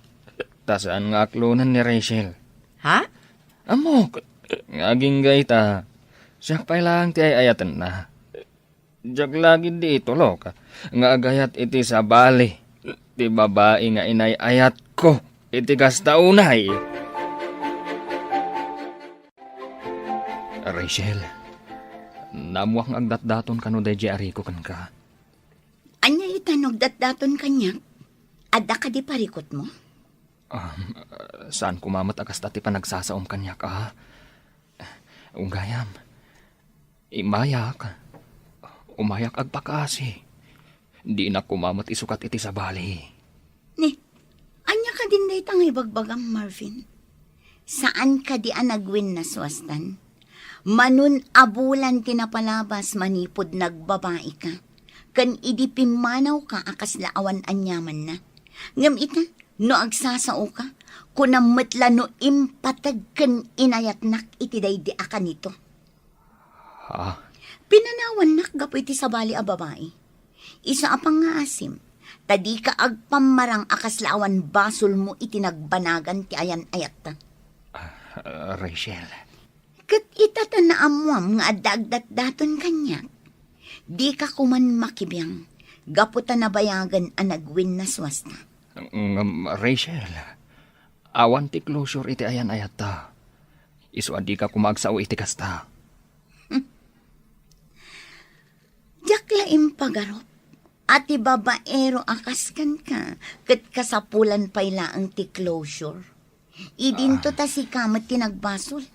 Tasaan nga aklunan ni Rachel. Ha? Amok, ngaging gaita. Siya pa'y lang ti ay ayatan na. Diyak lagi di itulok. Nga agayat iti sa bali. Ti babae nga inay ayat ko. Iti kasta unay. Rachel, namuak ng agdat-daton ka no deje ariko kan ka. Anya itanog dat-daton kanyak? Adda ka di parikot mo? Saan kumamat agas dati pa nagsasaom kanya ka? Unggayam, umayak agpakasi. Di na kumamat isukat iti sa bali. Ni, anya ka din day tangay bagbagang Marvin? Saan ka di anagwin na swastan? Manun abulan tinapalabas manipod nagbabae ka. Kan idipimanaw ka akas laawan anyaman na. Ngam ita, no agsasao ka, kunamatla no impatag kan inayat nak itiday di aka nito. Ha? Pinanawan nak gapo iti sa bali a babae. Isa apang nga asim, tadi ka agpamarang akas laawan basol mo itinagbanagan ti ayan ayat ta. Rachel. Kat itatanaamwam nga adagdat-daton kanyak. Di ka kuman makibiyang, gaputa na bayagan ang nagwin na swasta. Rachel, awan ti closure iti ayan ayat ta. Isu adi ka kumagsaw iti kasta. Diyak laim pagarop, ati babaero akaskan ka, kat kasapulan payla ang ti closure. Idinto ta si kamat tinagbasol.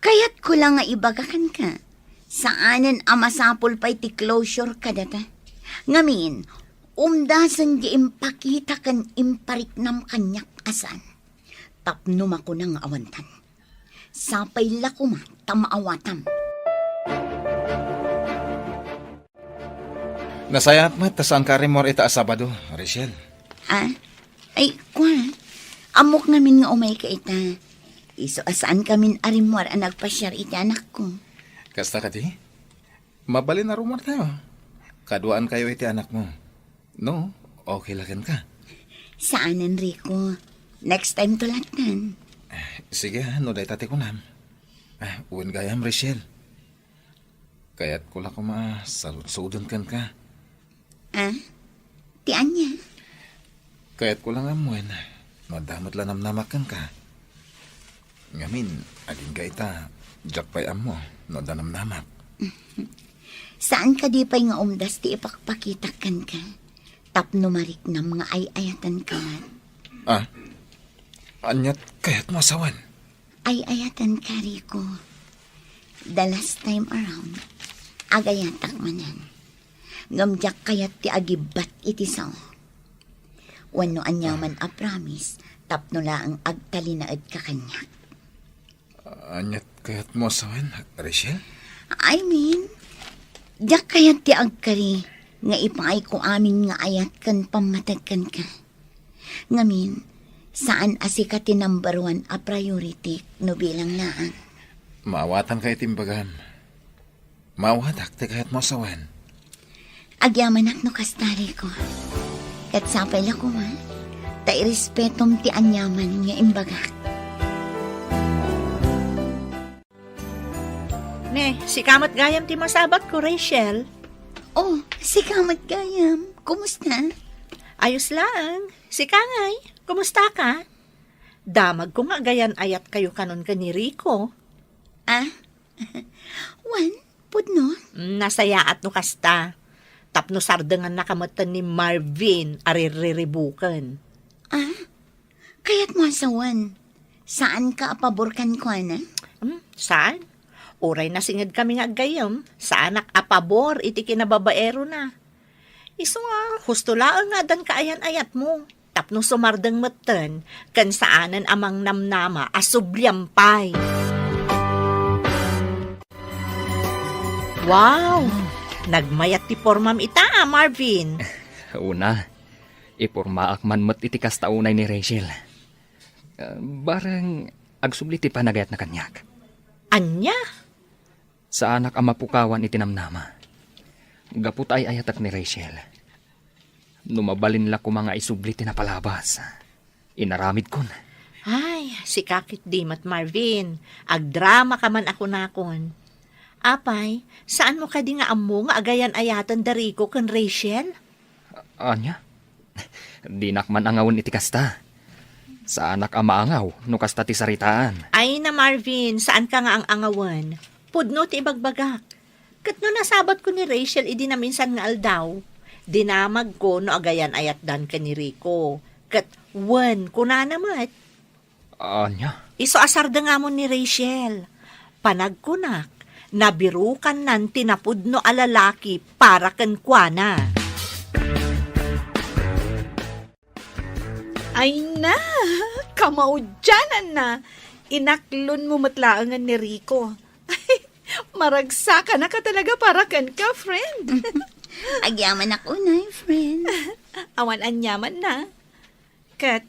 Kaya't ko lang nga ibagakan ka. Saanan amasapol pa'y ti closure ka data. Ngamin, umdasan di impakita kan impariknam kanyak asan. Tapnum ako ng awantan. Sapay lakuma tamaawatam. Nasayat mo, tas ang karimor ita Sabado, Rachel. Ay, kwa. Amok namin nga umay ka ita. Iso asaan kamin arimwar ang nagpasyar iti anak ko. Kasta ka di? Mabalin na rumor tayo. Kaduaan kayo iti anak mo. No, okay lagan ka. Saan, Enrico? Next time tulatan. Sige, no day tate ko nam. Uwan gayam, Rachel. Kaya't ko lang salud-sudon kan ka. Ti anya? Kaya't ko lang amuin. Madamot lang namnamakan ka. Ngamin, adin ka ita, jakpay amo, no danamnamak. Saan ka di pa'y nga umdas ti ipakpakitakan ka? Tapno mariknam nga ay-ayatan ka man. Anyat kaya't masawan. Ay-ayatan ka, Rico. The last time around, agayatak manan. Ngamjak kayat ti agibat iti sao. Wano anyaman a promise, tapno laang agtalinaad ka kanya. Anyat kaya't masawan, Rachel? I mean, jak kayat ti agkari, nga ipaay ko amin nga ayat kan pamatagkan ka. Ngamin, saan asika ti number 1 a priority no bilang laang? Maawatan kayo timbagam. Maawatak ti kaya't masawan. Agyamanak no kastari ko. Kat sapay la ko man, ta irespetom ti anyaman nga imbagak. Ne, si kamat gayam ti masabat ko, Rachel. Oh, si Kamat Gayam, kumusta? Ayos lang. Si Kangay, kumusta ka? Damag ko nga gayan ayat kayo kanon ka ni Rico. Wan, pudno? Nasayaat no kasta. Tapno sardangan nakamatan ni Marvin aririribukan. Kaya't mo asawan. Saan ka apaborkan ko, na? Saan? Uray na singad kami nga gayam. Sa anak apabor, iti kinababaero na. Iso nga, husto laang nga dan kaayan-ayat mo. Tapno sumardang matan, kan saanan amang namnama asublyampay. Wow! Nagmayat ti formam ita, Marvin. Una, ipurmaak man mo't iti kastaunay ni Rachel. Barang agsubli ti panagayat na kanyak. Anya? Sa anak ang mapukawan itinamnama. Gaput ay ayatak ni Rachel. Numabalin la ko mga isubli tinapalabas. Inaramid kon. Ay, si kakit di mat Marvin. Agdrama ka man ako nakon. Apay, saan mo ka di nga amo nga agayan ayatan dari ko kan Rachel? Anya? Di nakman angawon iti kasta. Sa anak ang maangaw, no kasta ti saritaan. Ay na Marvin, saan ka nga ang angawan? Pudno ti ibagbagak. Kat no nasabat ko ni Rachel, idi na minsan nga aldaw. Dinamag ko no agayan ayat dan ka ni Rico. Kat wan ko na namat. Anya? Iso asar da nga mo ni Rachel. Panagkunak, nabirukan nan tinapudno alalaki para kan kuana. Ay na, kamaudyanan na. Inaklon mo matlaangan ni Rico. Ay, maragsa na ka talaga para kan ka, friend. Agyaman ako na, friend. Awan anyaman na. Kat,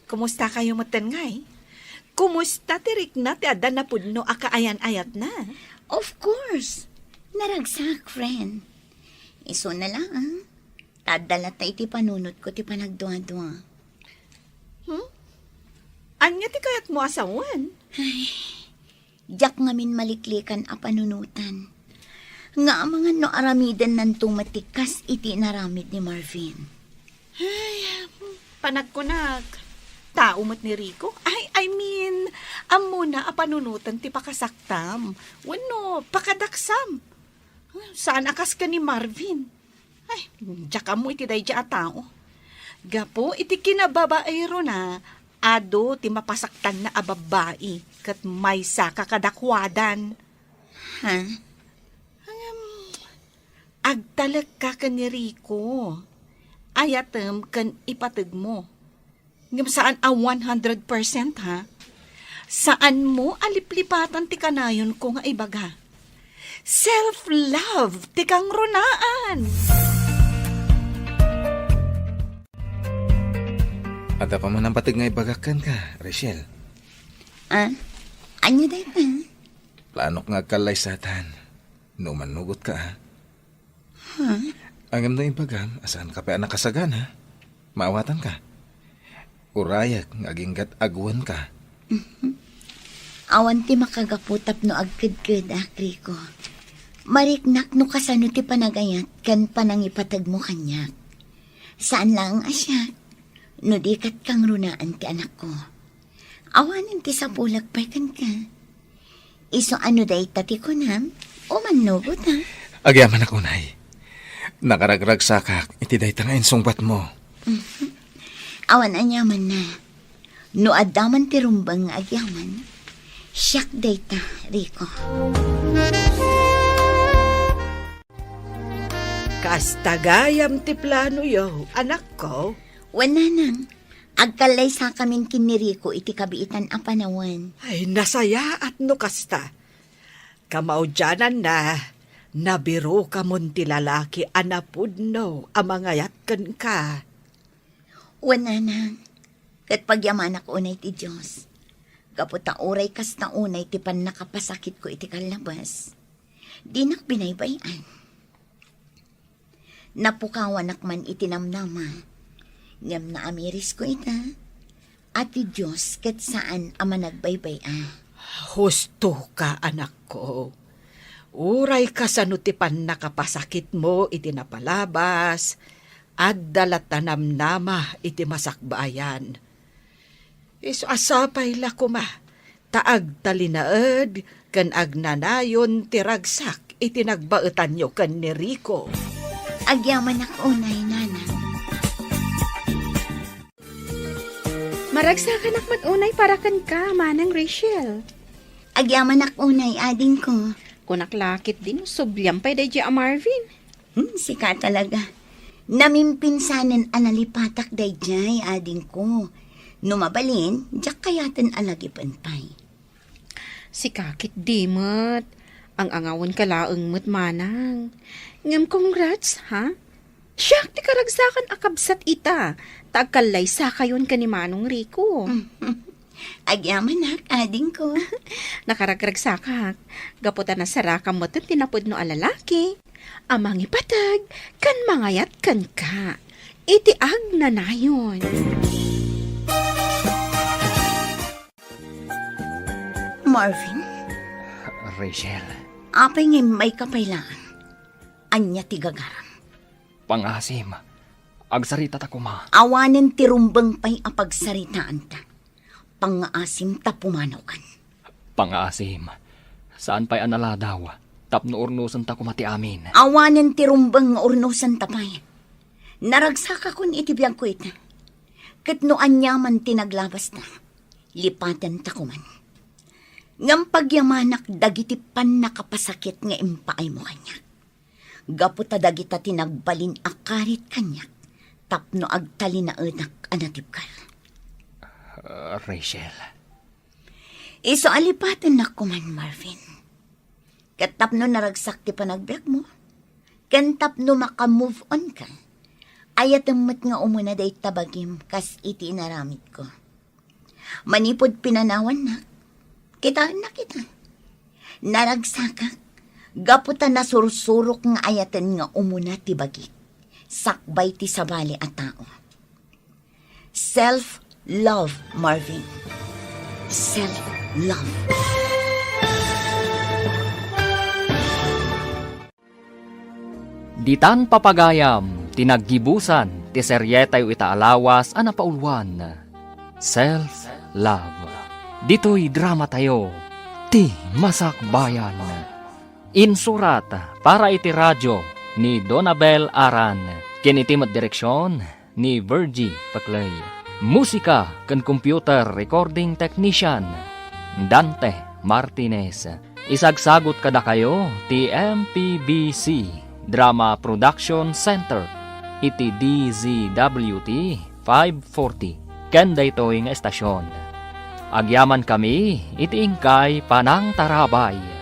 kumusta kayo matangay? Kumusta tirik na ti adan na pudno akaayan-ayat na? Of course. Naragsak, friend. Iso na lang, Tadala ta iti panunot ko ti panagdua-dua. Anya ti kayat mo asawan? Diyak ngamin maliklikan a panunutan. Nga mga no aramidan nan tumatikas iti naramid ni Marvin. Panagkunag. Tao mat ni Rico? I mean, amo na a panunutan ti pakasaktam. Wano, pakadaksam. Saan akas ka ni Marvin? Ay, diyak mo iti dayja a tao. Gapo, iti kinababaero na. Ado, ti mapasaktan na ababai, kat may sa kakadakwadan. Ha? Agtalag ka ni Rico. Ayatem kan ipatag mo. Ngam saan a 100% ha? Saan mo aliplipatan ti kanayon ko nga ibaga? Self-love, ti kang runaan. Ada pa man ang patig nga ibagakan ka, Rachel. Anya day pa? Planok nga kalay satan. No manugot ka, ha? Angam na ibagam, asaan ka pa nakasagan, ha? Maawatan ka. Urayak, ngaginggat agwan ka. Awan ti makagaputap no agkid-kid, Rico. Mariknak no kasano ti panagayat kan panangipatag mo kanyak. Saan lang asya? No dikat kang runaan ti anak ko. Awanin ti sa pulag pa kan ka. Iso ano day tati ko na? O manugot ha? Agyaman ako, nay. Nakaragrag sakak, iti day tangayin sungbat mo. Awan anyaman na. No adaman ti rumbang agyaman. Siyak day ta, Rico. Kastagayam ti plano yo, anak ko. Wala nang. Agkalay sa kamin kiniriko iti kabiitan ang panawan. Ay, nasaya at no kasta. Kamaudyanan na, nabiro ka mon ti lalaki anapudno, amangayat kan ka. Wala nang. Kat pagyaman ako unay ti Diyos. Kaputa uray kas na unay ti pan nakapasakit ko iti kalabas. Di nak binaybayan. Napukawan man itinamnama. Ngam na amiris ko ita. At ti Diyos kat saan ama nagbaybayan. Husto ka, anak ko. Uray ka sa nutipan nakapasakit mo iti napalabas at dalatanam nama iti masakbayan. Iso asapay la kuma, taag talinaed kan agnanayon ti ragsak iti nagbaetan nyo kan ni Rico. Agyaman ako unay nanang. Maragsakan akmat unay para kan ka, manang Rachel. Agyaman ako unay ading ko. Kunaklakit din, subyam pa'y day a Marvin. Sika talaga. Namimpinsanan analipatak day jay ading ko. Numabalin, diyak kayatan alagipan pay. Si kakit dimot. Ang angawon kalaeng mo't manang. Ngam congrats, ha? Siya, ti karagsakan akabsat ita. Tagkalay sa kayon ka ni Manong Rico. Agyaman nak, ading ko. Nakaragragsakak. Gaputan na saraka mo ito tinapod no alalaki. Amang ipatag, kan mangayat kan ka. Itiag na nayon. Marvin, Rachel, apay ngay may kapailaan. Anya ti gagaram. pangasim. Agsarita ta kuma. Awanen ti rumbang pay apagsaritaan ta. Pangaasim ta pumanaw kan. Pangasim. Saan pa'y anala daw? Tapno urnusan ta kumati amin. Awanen ti rumbang nga urnusan ta pay. Naragsaka kun itibiyag ko ita. Kat no anyaman tinaglabas ta. Lipatan ta kuman. Ngam pagyamanak dagiti pan nakapasakit nga impaay mo kanya. Gaputa dagita tinagbalin akarit kanya. Tapno agtali na enak anatibkal. Rachel. Iso alipatan na kuman, Marvin. Katapno naragsak ti panagbiag mo. Kantapno makamove on ka. Ayatamot nga umuna day tabagim kas iti inaramid ko. Manipod pinanawan na. Kitaan na kita. Naragsaka. Gaputa na sursurok nga ayatan nga umuna ti bagik. Sakbay ti sabali at tao. Self-love, Marvin. Self-love. Ditan papagayam, tinaggibusan, ti seryetay itaalawas, anapaulwan. Self-love. Dito'y drama tayo, ti Masakbayan. Insurat para iti radyo ni Donabel Aran. Kinitimat direksyon ni Virgie Paclay. Musika kan computer recording technician Dante Martinez. Isagsagot kada kayo ti MPBC Drama Production Center iti DZWT 540 ken daytoy nga estasyon. Agyaman kami iti ingkay Panang Tarabay.